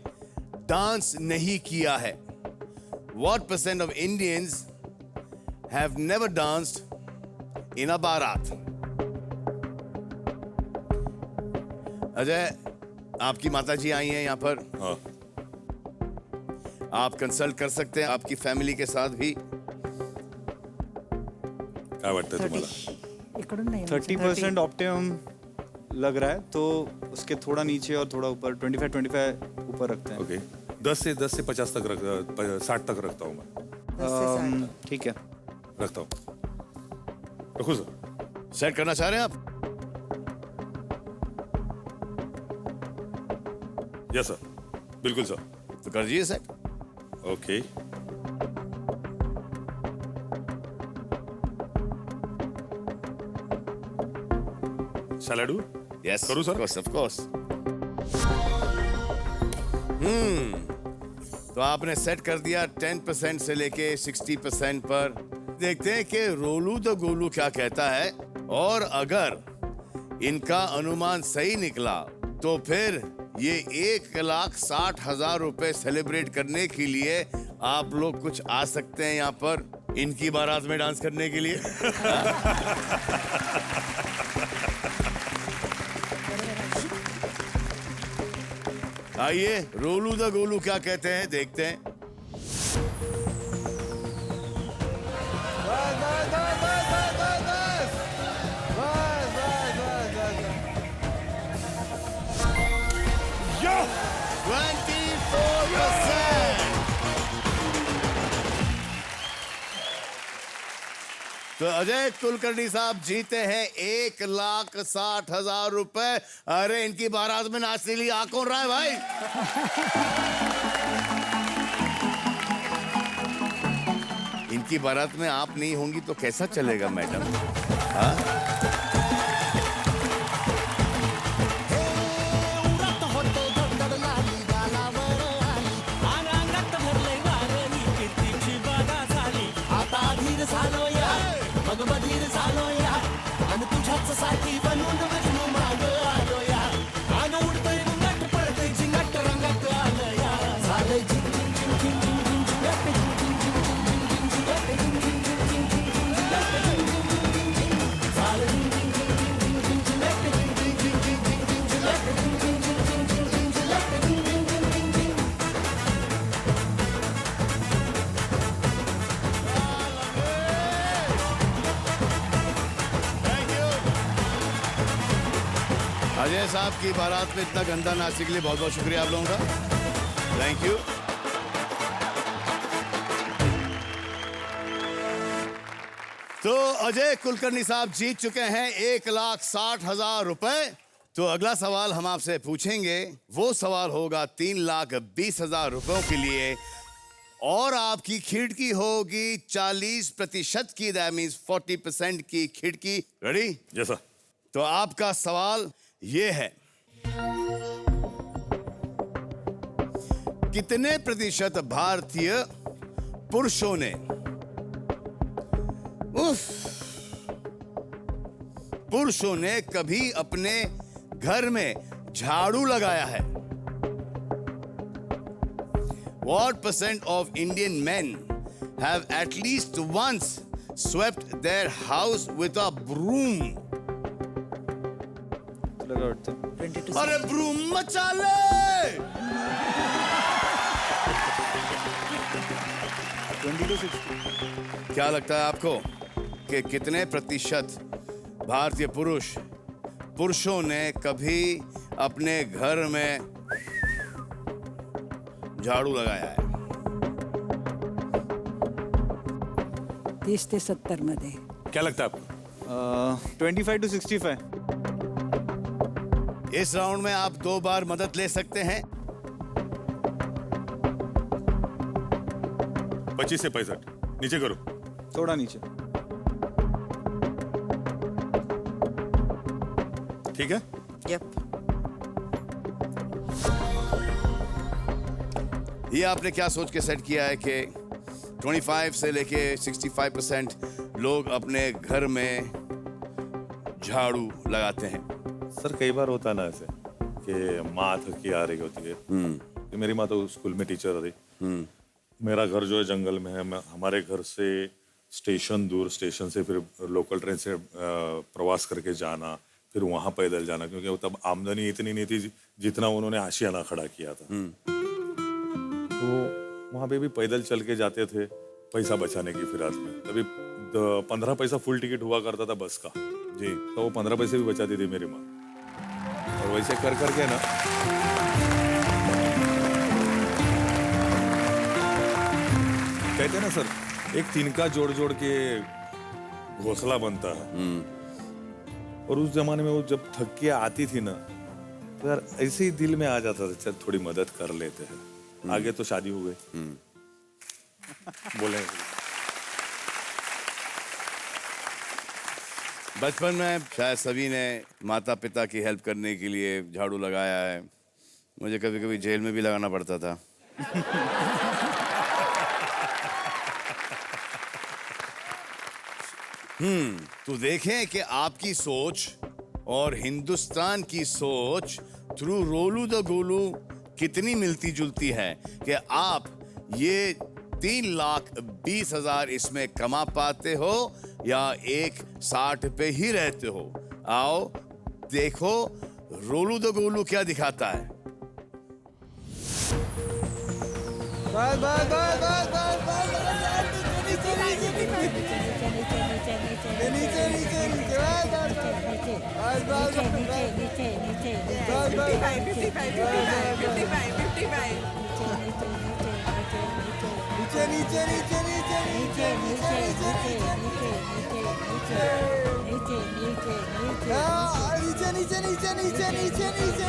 डांस नहीं किया है? What % of Indians have never danced in a बारात? अजय, आपकी माताजी आई हैं यहाँ पर। हाँ। आप कंसल्ट कर सकते हैं आपकी फैमिली के साथ भी। क्या वाटतं तुम्हाला? 30% ऑप्टिमम लग रहा है, तो उसके थोड़ा नीचे और थोड़ा ऊपर 25 ऊपर रखते हैं। ओके। 10 से 50 तक 60 तक रखता हूँ मैं। ठीक है, रखता हूँ। रखूँ सर? सेट करना चाह रहे हैं आप? यस सर, बिल्कुल सर। तो कर दीजिए set. Okay. Shall I do? Yes करूं सर? Of course. तो आपने सेट कर दिया 10% से लेके 60% पर। देखते हैं कि रोलू द गोलू क्या कहता है, और अगर इनका अनुमान सही निकला तो फिर ये 1,60,000 रुपए सेलिब्रेट करने के लिए आप लोग कुछ आ सकते हैं यहाँ पर इनकी बारात में डांस करने के लिए। आइए रोलू द गोलू क्या कहते हैं, देखते हैं। यो 24%। तो अजय कुलकर्णी साहब जीते हैं 1,60,000 रुपए। अरे इनकी बारात में नाचने के लिए आ कौन रहा है भाई? इनकी बारात में आप नहीं होंगी तो कैसा चलेगा मैडम? हाँ? अजय साहब की बारात में इतना गंदा नाचने के लिए बहुत बहुत शुक्रिया आप लोगों का। Thank you. तो अजय कुलकर्णी साहब जीत चुके हैं 1,60,000 रुपए। तो अगला सवाल हम आपसे पूछेंगे, वो सवाल होगा 3,20,000 रुपयों के लिए, और आपकी खिड़की होगी 40% की, दैट मींस 40% की खिड़की। रेडी? Yes sir. तो आपका सवाल ये है, कितने प्रतिशत भारतीय पुरुषों ने कभी अपने घर में झाड़ू लगाया है? What percent of Indian men have at least once swept their house with a broom? अरे ब्रूम मचा ले! क्या लगता है आपको कि कितने प्रतिशत भारतीय पुरुषों ने कभी अपने घर में झाड़ू लगाया है? 30 ते 70 मध्ये। क्या लगता है आपको? 25 to 65। इस राउंड में आप 2 बार मदद ले सकते हैं। 25 से 65 नीचे करो, थोड़ा नीचे। ठीक है? यप। ये आपने क्या सोच के सेट किया है कि 25 से लेके 65% लोग अपने घर में झाड़ू लगाते हैं? सर कई बार होता है ना ऐसे कि माँ थकी आ रही होती है। कि मेरी माँ तो स्कूल में टीचर रही। मेरा घर जो है जंगल में है। हमारे घर से स्टेशन दूर, स्टेशन से फिर लोकल ट्रेन से प्रवास करके जाना, फिर वहाँ पैदल जाना, क्योंकि तब आमदनी इतनी नहीं थी जितना उन्होंने आशियाना खड़ा किया था। तो वहाँ पे भी पैदल चल के जाते थे पैसा बचाने की फिराक में। तभी 15 पैसा फुल टिकट हुआ करता था बस का जी, तो वो 15 पैसे भी बचाती थी मेरी माँ। और वैसे कर करके ना कहते हैं ना सर, एक तिनका जोड़ जोड़ के घोंसला बनता है। और उस जमाने में वो जब थक के आती थी ना, तो यार ऐसे ही दिल में आ जाता था, चल थोड़ी मदद कर लेते हैं, आगे तो शादी हो गई। बोले बचपन में शायद सभी ने माता पिता की हेल्प करने के लिए झाड़ू लगाया है। मुझे कभी कभी जेल में भी लगाना पड़ता था। तो देखें कि आपकी सोच और हिंदुस्तान की सोच थ्रू रोलू द गोलू कितनी मिलती जुलती है कि आप ये 3,20,000 इसमें कमा पाते हो या 1,60 पे ही रहते हो। आओ देखो रोलू द गोलू क्या दिखाता है। बस बस बस बस बस बस नीचे नीचे नीचे नीचे नीचे बस बस बस नीचे नीचे नीचे नीचे नीचे नीचे नीचे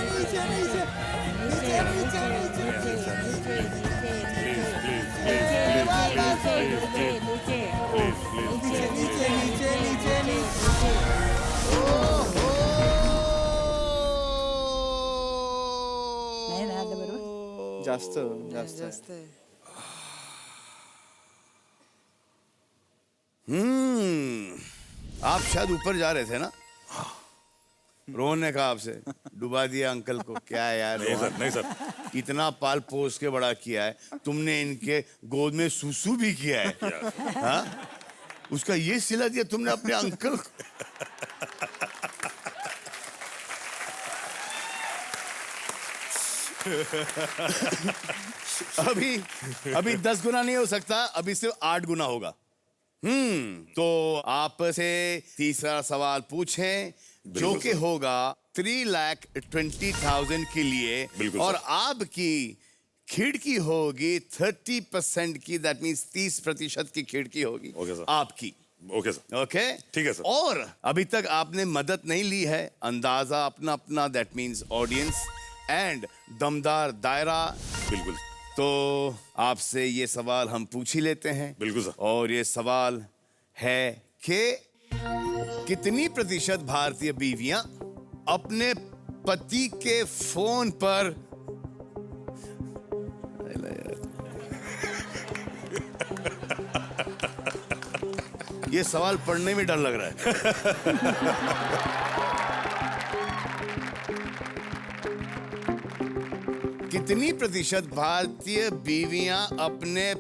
नीचे नीचे नीचे जास्त जास्त आप शायद ऊपर जा रहे थे ना? रोहन ने कहा आपसे डुबा दिया अंकल को। क्या है यार? नहीं सर, नहीं सर। इतना पाल पोस के बड़ा किया है तुमने, इनके गोद में सुसु भी किया है। हाँ? उसका ये सिला दिया तुमने अपने अंकल को। अभी 10 गुना नहीं हो सकता, अभी सिर्फ 8 गुना होगा। तो आपसे तीसरा सवाल पूछें जो कि होगा 3,20,000 के लिए, और आपकी खिड़की होगी 30% की, दैट मीन्स 30% की खिड़की होगी आपकी। Okay sir. ओके ठीक है सर। और अभी तक आपने मदद नहीं ली है, अंदाजा अपना अपना, दैट मीन्स ऑडियंस एंड दमदार दायरा। बिल्कुल। तो आपसे ये सवाल हम पूछ ही लेते हैं। बिल्कुल सर। और ये सवाल है कि कितनी प्रतिशत भारतीय बीवियां अपने पति के फोन पर ये सवाल पढ़ने में डर लग रहा है। कितनी प्रतिशत भारतीय बीवियां अपने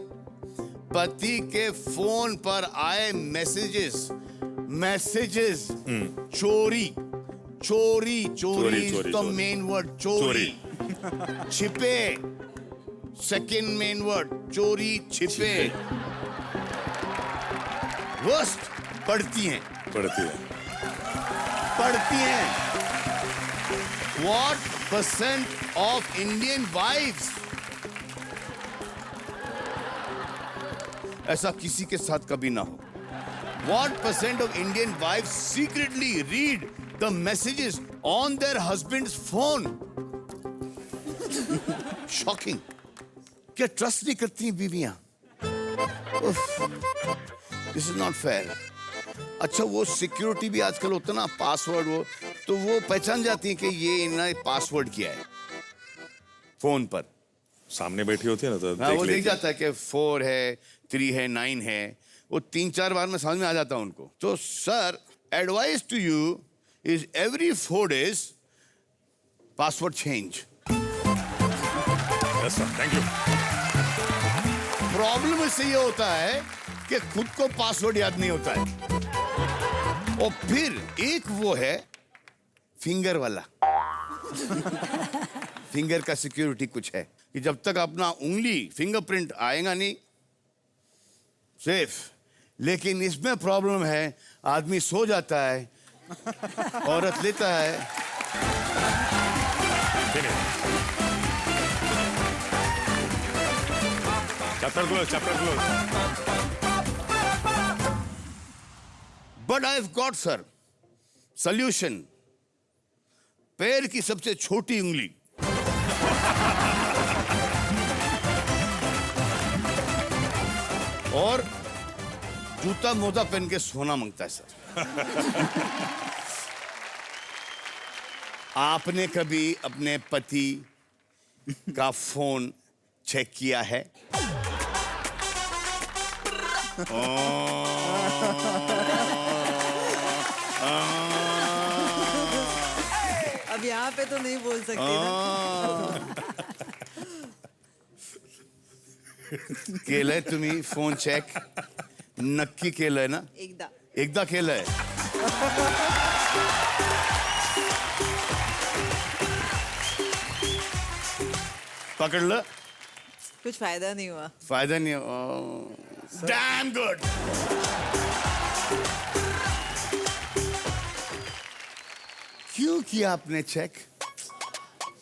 पति के फोन पर आए मैसेजेस चोरी तो मेन वर्ड चोरी, छिपे सेकंड मेन वर्ड चोरी, छिपे वर्स्ट पढ़ती हैं। What percent of Indian wives? ऐसा किसी के साथ कभी ना हो। What percent of Indian wives secretly read the messages on their husband's phone? Shocking. क्या ट्रस्ट नहीं करती बीवियां? This is not fair. अच्छा वो सिक्योरिटी भी आजकल होता ना, पासवर्ड वो, तो वो पहचान जाती है कि ये इन्होंने पासवर्ड किया है फोन पर। सामने बैठी होती है ना, तो हाँ, वो देख जाता है कि 4 है, 3 है, 9 है, वो 3-4 बार में समझ में आ जाता है उनको। तो sir, advice to you is every 4 days password change. Yes sir, thank you. Problem इससे ये होता है कि खुद को पासवर्ड याद नहीं होता है। और फिर एक वो है फिंगर वाला। फिंगर का सिक्योरिटी कुछ है कि जब तक अपना उंगली फिंगरप्रिंट आएगा नहीं, सेफ। लेकिन इसमें प्रॉब्लम है, आदमी सो जाता है, औरत लेता है। Chapter close. But I've got, sir, solution. पैर की सबसे छोटी उंगली। और जूता मोजा पहन के सोना मांगता है सर। आपने कभी अपने पति का फोन चेक किया है? अब यहाँ पे तो नहीं बोल सकते ना। केलंय तुम्ही फोन चेक? नक्की केलंय ना? एकदा केलंय? पकड़लं? कुछ फायदा नहीं हुआ। फायदा नहीं हुआ। Damn good. क्यों किया आपने चेक?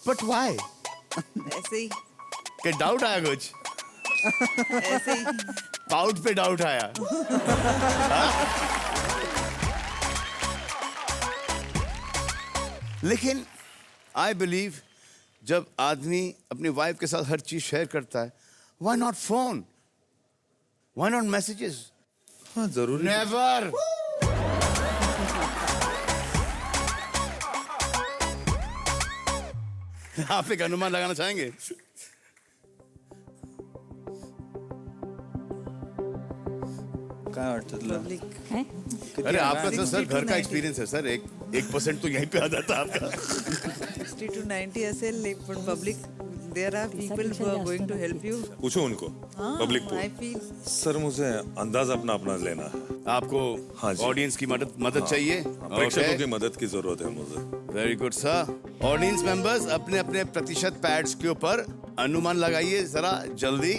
But why? ऐसे ही। क्या डाउट आया कुछ? ऐसे ही। पाउट पे डाउट आया। लेकिन आई बिलीव जब आदमी अपनी वाइफ के साथ हर चीज शेयर करता है, why not phone? Why not messages? हाँ जरूरी। नेवर। आप एक अनुमान लगाना चाहेंगे? काय वाटतं तुला? अरे आपका तो सर घर का एक्सपीरियंस है सर। 1% तो यहीं पे आ जाता है आपका। 60 to 90 असेल, पण public there are people who are going to help you. पूछो उनको, पब्लिक को। आई फील सर मुझे अंदाज अपना अपना लेना है। आपको हाँ जी। ऑडियंस की मदद चाहिए? प्रेक्षकों की मदद की जरूरत है मुझे। Very good sir. Audience members अपने अपने प्रतिशत पैड्स के ऊपर अनुमान लगाइए जरा जल्दी,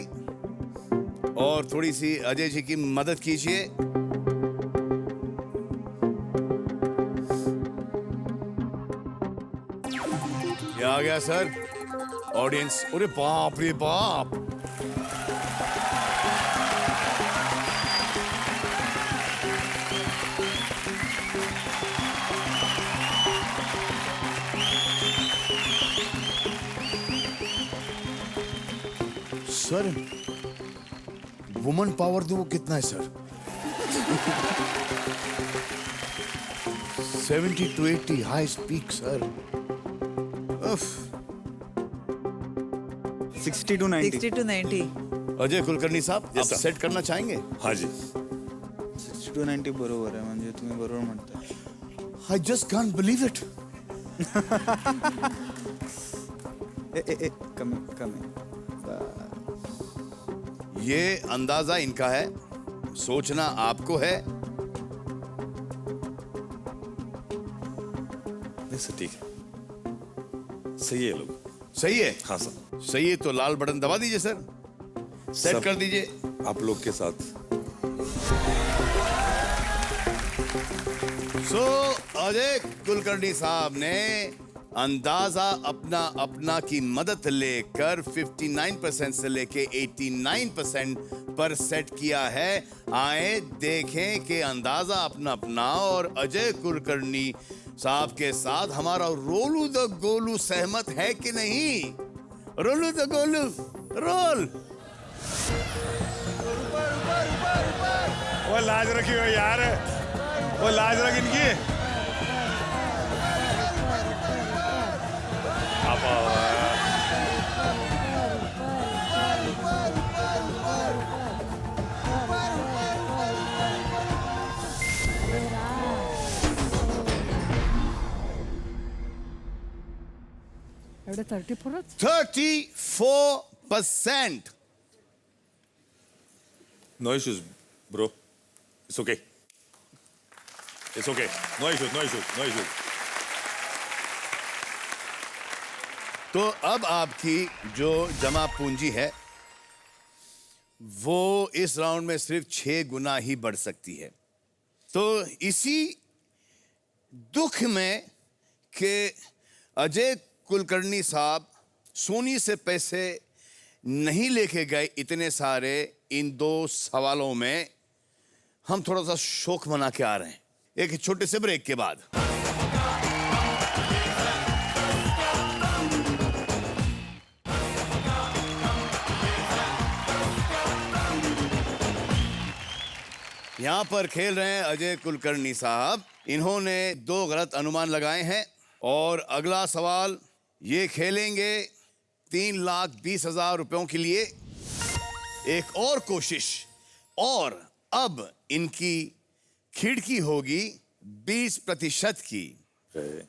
और थोड़ी सी अजय जी की मदद कीजिए। ये आ गया सर ऑडियंस। अरे बाप रे बाप। सर वुमन पावर तो वो कितना है sir? 70 to 80 high speak sir. 60 to 90. 60 to 90. Ajay Kulkarni साहब, आप sir. सेट करना चाहेंगे? हाँ जी। 60 to 90 बरोबर आहे, म्हणजे तुम्ही बरोबर म्हणताय. I just can't believe it. कमी. ये अंदाजा इनका है, सोचना आपको है। सर ठीक है, सही है लोग। सही है? हाँ सर। सही है तो लाल बटन दबा दीजिए सर, सेट सब कर दीजिए। आप लोग के साथ। सो अजय कुलकर्णी साहब ने अंदाजा अपना की मदद लेकर 59% से लेके 89% पर सेट किया है। आए देखें कि अंदाजा अपना और अजय कुलकर्णी साहब के साथ हमारा रोलू द गोलू सहमत है कि नहीं? रोलू द गोलू रोल। वो लाज रखी हो यार, वो लाज रख इनकी। एवढे 34च? 34%. No issues, bro. It's okay. It's okay. No issues, no issues, no issues. तो अब आपकी जो जमा पूंजी है वो इस राउंड में सिर्फ 6 गुना ही बढ़ सकती है। तो इसी दुख में कि अजय कुलकर्णी साहब सोनी से पैसे नहीं लेके गए इतने सारे, इन 2 सवालों में हम थोड़ा सा शोक मना के आ रहे हैं एक छोटे से ब्रेक के बाद। यहाँ पर खेल रहे हैं अजय कुलकर्णी साहब। इन्होंने 2 गलत अनुमान लगाए हैं और अगला सवाल ये खेलेंगे 3,20,000 रुपयों के लिए। एक और कोशिश, और अब इनकी खिड़की होगी 20% की,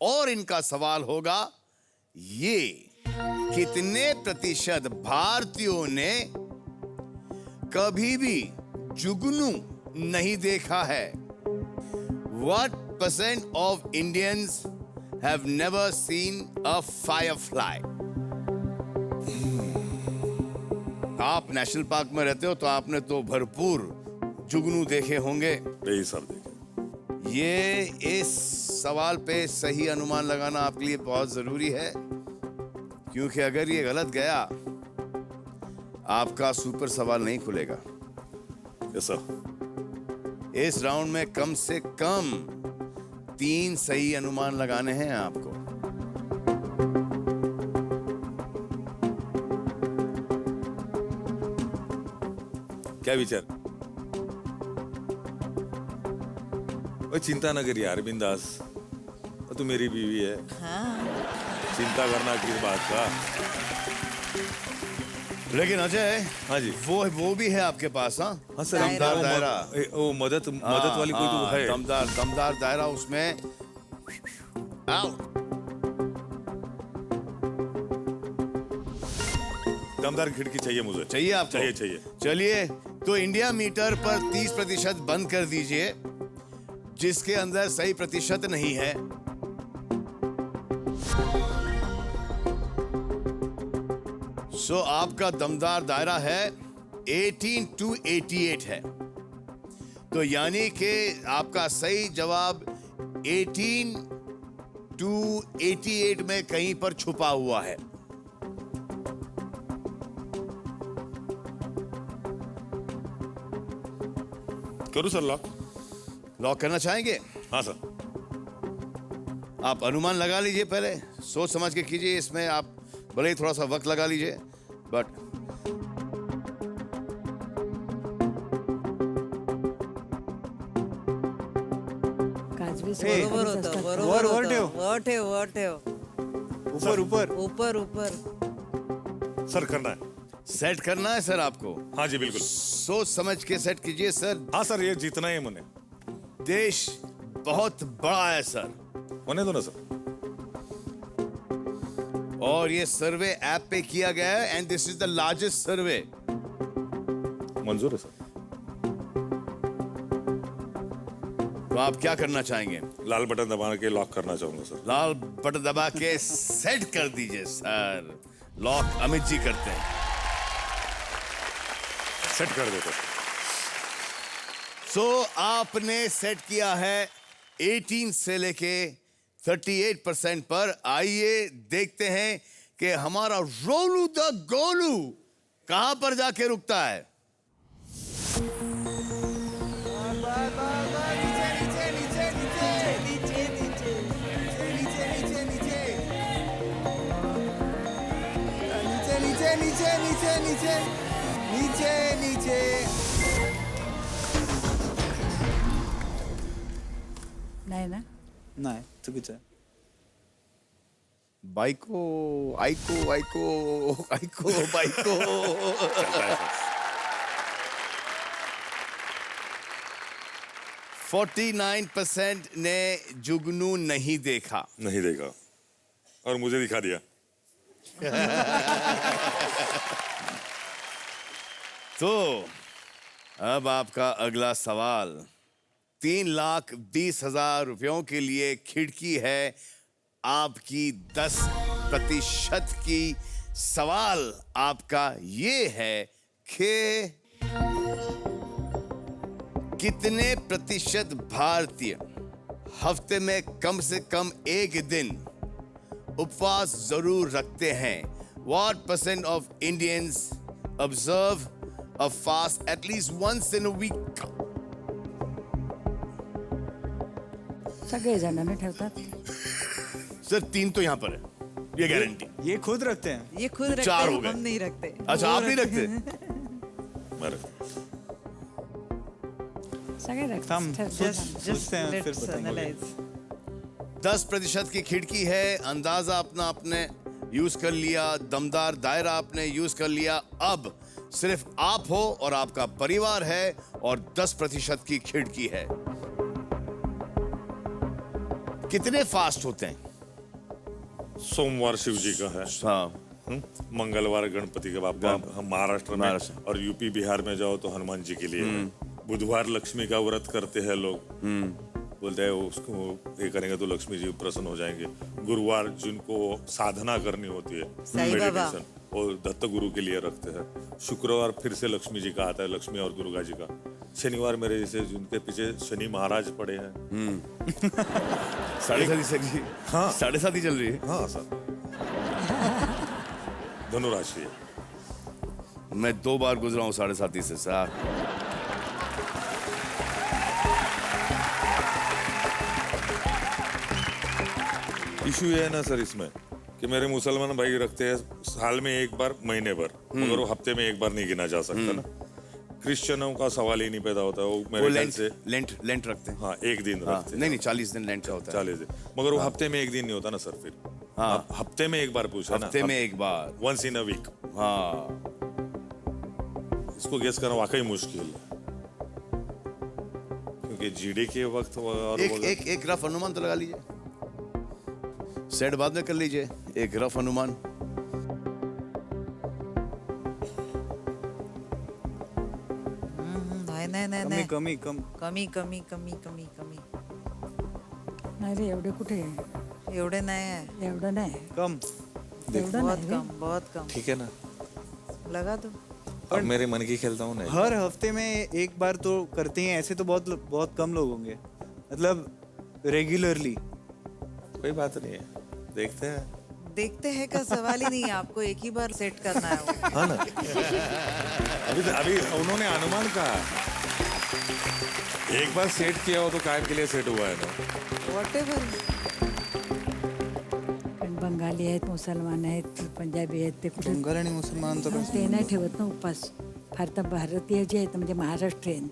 और इनका सवाल होगा ये: कितने प्रतिशत भारतीयों ने कभी भी जुगनू नहीं देखा है? What % of Indians have never seen a firefly? आप नेशनल पार्क में रहते हो तो आपने तो भरपूर जुगनू देखे होंगे। यही सब देखे। ये इस सवाल पे सही अनुमान लगाना आपके लिए बहुत जरूरी है, क्योंकि अगर ये गलत गया आपका सुपर सवाल नहीं खुलेगा। Yes sir. इस राउंड में कम से कम 3 सही अनुमान लगाने हैं आपको। क्या विचार? ओए चिंता न कर यार, बिंदास, तू मेरी बीवी है। हाँ। चिंता करना किस बात का? लेकिन अजय, हाँ जी, वो भी है आपके पास। हाँ हाँ सर, दमदार दायरा। वो मदद वाली कोई तो है। दमदार दायरा, उसमें दमदार खिड़की चाहिए मुझे। चाहिए आपको? चाहिए। चलिए, तो इंडिया मीटर पर 30% बंद कर दीजिए जिसके अंदर सही प्रतिशत नहीं है। सो आपका दमदार दायरा है 18 to 88 है, तो यानी कि आपका सही जवाब 18 to 88 में कहीं पर छुपा हुआ है। करूँ सर लॉक? लॉक करना चाहेंगे? हाँ सर। आप अनुमान लगा लीजिए, पहले सोच समझ के कीजिए। इसमें आप भले ही थोड़ा सा वक्त लगा लीजिए, बट बरोबर होतं, बरोबर वर ठेव. होतं. वर ठेव, वर ठेव. ऊपर. सर करना है। सेट करना है सर आपको? हाँ जी बिल्कुल। सोच समझ के सेट कीजिए सर। हाँ सर, ये जीतना है मुझे। देश बहुत बड़ा है सर। होने दो ना सर। और ये सर्वे ऐप पे किया गया है, and this is the largest survey. मंजूर है सर। तो आप क्या करना चाहेंगे? लाल बटन दबा के लॉक करना चाहूंगा सर। लाल बटन दबा के सेट कर दीजिए सर। लॉक अमित जी करते हैं। सेट कर देते। सो आपने सेट किया है 18 से लेके 38% पर। आइए देखते हैं कि हमारा रोलू द गोलू कहां पर जाके रुकता है। नीचे. नाही ना? नाही, चुकीचं आहे. बाइको बाइको 49% ने जुगनू नहीं देखा। नहीं देखा, और मुझे दिखा दिया। तो अब आपका अगला सवाल 3,20,000 रुपयों के लिए खिड़की है आपकी 10% की। सवाल आपका ये है कि कितने प्रतिशत भारतीय हफ्ते में कम से कम एक दिन उपवास जरूर रखते हैं? What % of Indians observe a fast at least once in a week? सगळे जणांना ठेवतात. सर 3 तो यहाँ पर है, ये गारंटी। ये खुद रखते हैं. ये खुद रखते 4 हैं, हो गए। हम नहीं रखते. अच्छा, वो आप नहीं रखते? मैं रखता। सगळे रख हम Just सोचते हैं फिर let's बताएंगे। analyze. 10% की खिड़की है, अंदाजा अपना आपने यूज कर लिया, दमदार दायरा आपने यूज कर लिया। अब सिर्फ आप हो और आपका परिवार है और 10% की खिड़की है। कितने फास्ट होते हैं? सोमवार शिव जी का है, हाँ, मंगलवार गणपति के बाबा, हम महाराष्ट्र में, और यूपी बिहार में जाओ तो हनुमान जी के लिए है। बुधवार लक्ष्मी का व्रत करते हैं लोग, बोलते हैं उसको ये करेंगे तो लक्ष्मी जी प्रसन्न हो जाएंगे। गुरुवार जिनको साधना करनी होती है, साईं बाबा। मेडिटेशन, वो दत्त गुरु के लिए रखते हैं। शुक्रवार फिर से लक्ष्मी जी का आता है, लक्ष्मी और दुर्गा जी का। शनिवार मेरे जैसे जिनके पीछे शनि महाराज पड़े हैं। 7:30 से हाँ। 7:30 चल रही है। हाँ सर, धनुराशि है। मैं 2 बार गुजरा हूँ 7:30 से सर। इशू ये है ना सर इसमें कि मेरे मुसलमान भाई रखते हैं साल में एक बार, महीने भर, मगर वो हफ्ते में एक बार नहीं गिना जा सकता ना। क्रिश्चियनों का सवाल ही नहीं पैदा होता, वो वो मेरे ख्याल से लेंट रखते हैं। हाँ, एक दिन हाँ, रखते हैं। नहीं 40 दिन लेंट का होता है। 40 दिन, मगर वो हफ्ते में एक दिन नहीं होता ना सर। फिर हाँ, हफ्ते में एक बार पूछा ना, हफ्ते में एक बार, वंस इन अ वीक। हाँ। इसको गेस करना वाकई मुश्किल है, क्योंकि जीडी के वक्त और एक रफ अनुमान तो लगा लीजिए, सेट बाद में कर लीजिए। एक रफ अनुमान। नाही कमी कमी कमी कमी कमी कमी नाही रे एवढे कुठे एवढे नाही आहे, एवढं नाही कम। एवढं बहुत नाही रे. कम बहुत कम। ठीक है ना, लगा दो। अब मेरे मन की खेलता हूँ ना। हर हफ्ते में एक बार तो करते हैं, ऐसे तो बहुत कम लोग होंगे, मतलब रेगुलरली। कोई बात नहीं है, देखते हैं का सवाल ही नहीं है, आपको एक ही बार सेट करना है वो। हाँ ना। अभी उन्होंने अनुमान कहा, एक बार सेट किया हो तो कायम के लिए सेट हुआ है ना। Whatever. पण बंगाली आहेत, मुसलमान आहेत, पंजाबी आहेत, ते कुठे बंगाल आणि मुसलमान तो ते नाही ठेवत ना उपास. फार तर भारतीय जे आहेत म्हणजे महाराष्ट्रीयन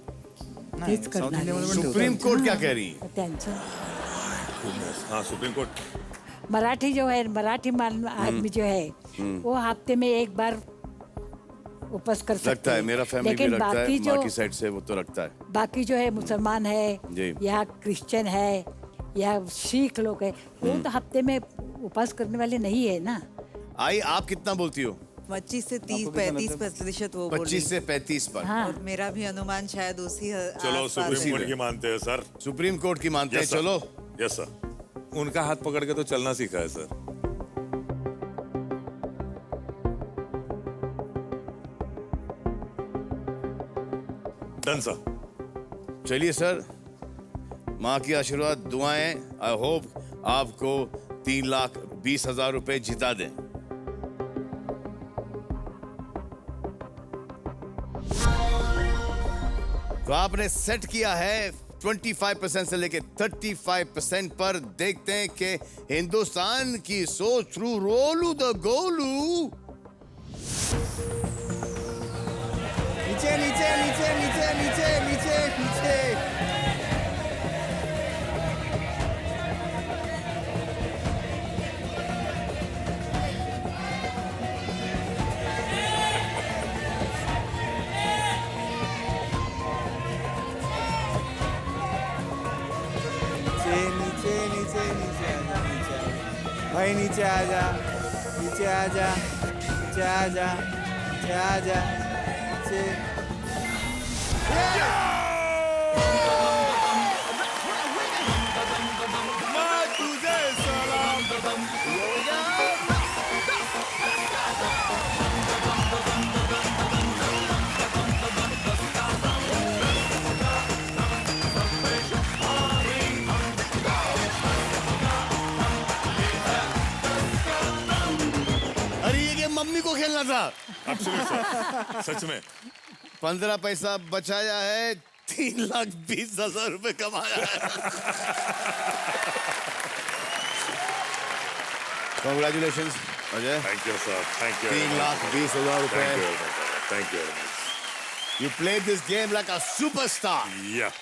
तेच करणार. सुप्रीम कोर्ट क्या कह रही है? त्यांचं हाँ, सुप्रीम कोर्ट। मराठी जो है, मराठी आदमी जो है वो हफ्ते में एक बार उपवास कर सकते लगता है, मेरा फैमिली भी लेकिन रखता है, बाकी जो माँ की साइड से वो तो रखता है। बाकी जो है मुसलमान है जी। या क्रिश्चियन है या सिख लोग है, वो तो हफ्ते में उपवास करने वाले नहीं है ना। आई, आप कितना बोलती हो? 25 से 30-35% वो 25 से 35 पर। हाँ, और मेरा भी अनुमान शायद उसी चलो आसपास सुप्रीम है। कोर्ट की मानते हैं सर। सुप्रीम कोर्ट की मानते हैं, Yes, sir. चलो। यस सर, उनका हाथ पकड़ के तो चलना सीखा है सर। Done sir. चलिए सर, माँ की आशीर्वाद, दुआएं, आई होप आपको 3,20,000 रुपए जिता दें। तो आपने सेट किया है 25% से लेके 35% पर। देखते हैं कि हिंदुस्तान की सोच थ्रू रोलू द गोलू नीचे नीचे नीचे नीचे नीचे नीचे नीचे। नीचे नीचे नीचे आजा, नीचे आजा भाई, नीचे आजा, नीचे आजा, नीचे आजा, नीचे आजा, नीचे। मैं तुझे सलाम अरे ये गेम मम्मी को खेलना था। Absolute sir, सच में। 15 पैसा बचाया है, 3,20,000 रुपए कमाया है। Congratulations, Ajay. Thank you sir, thank you. 3,20,000 रुपए। Thank you. You played this game like a superstar. Yeah.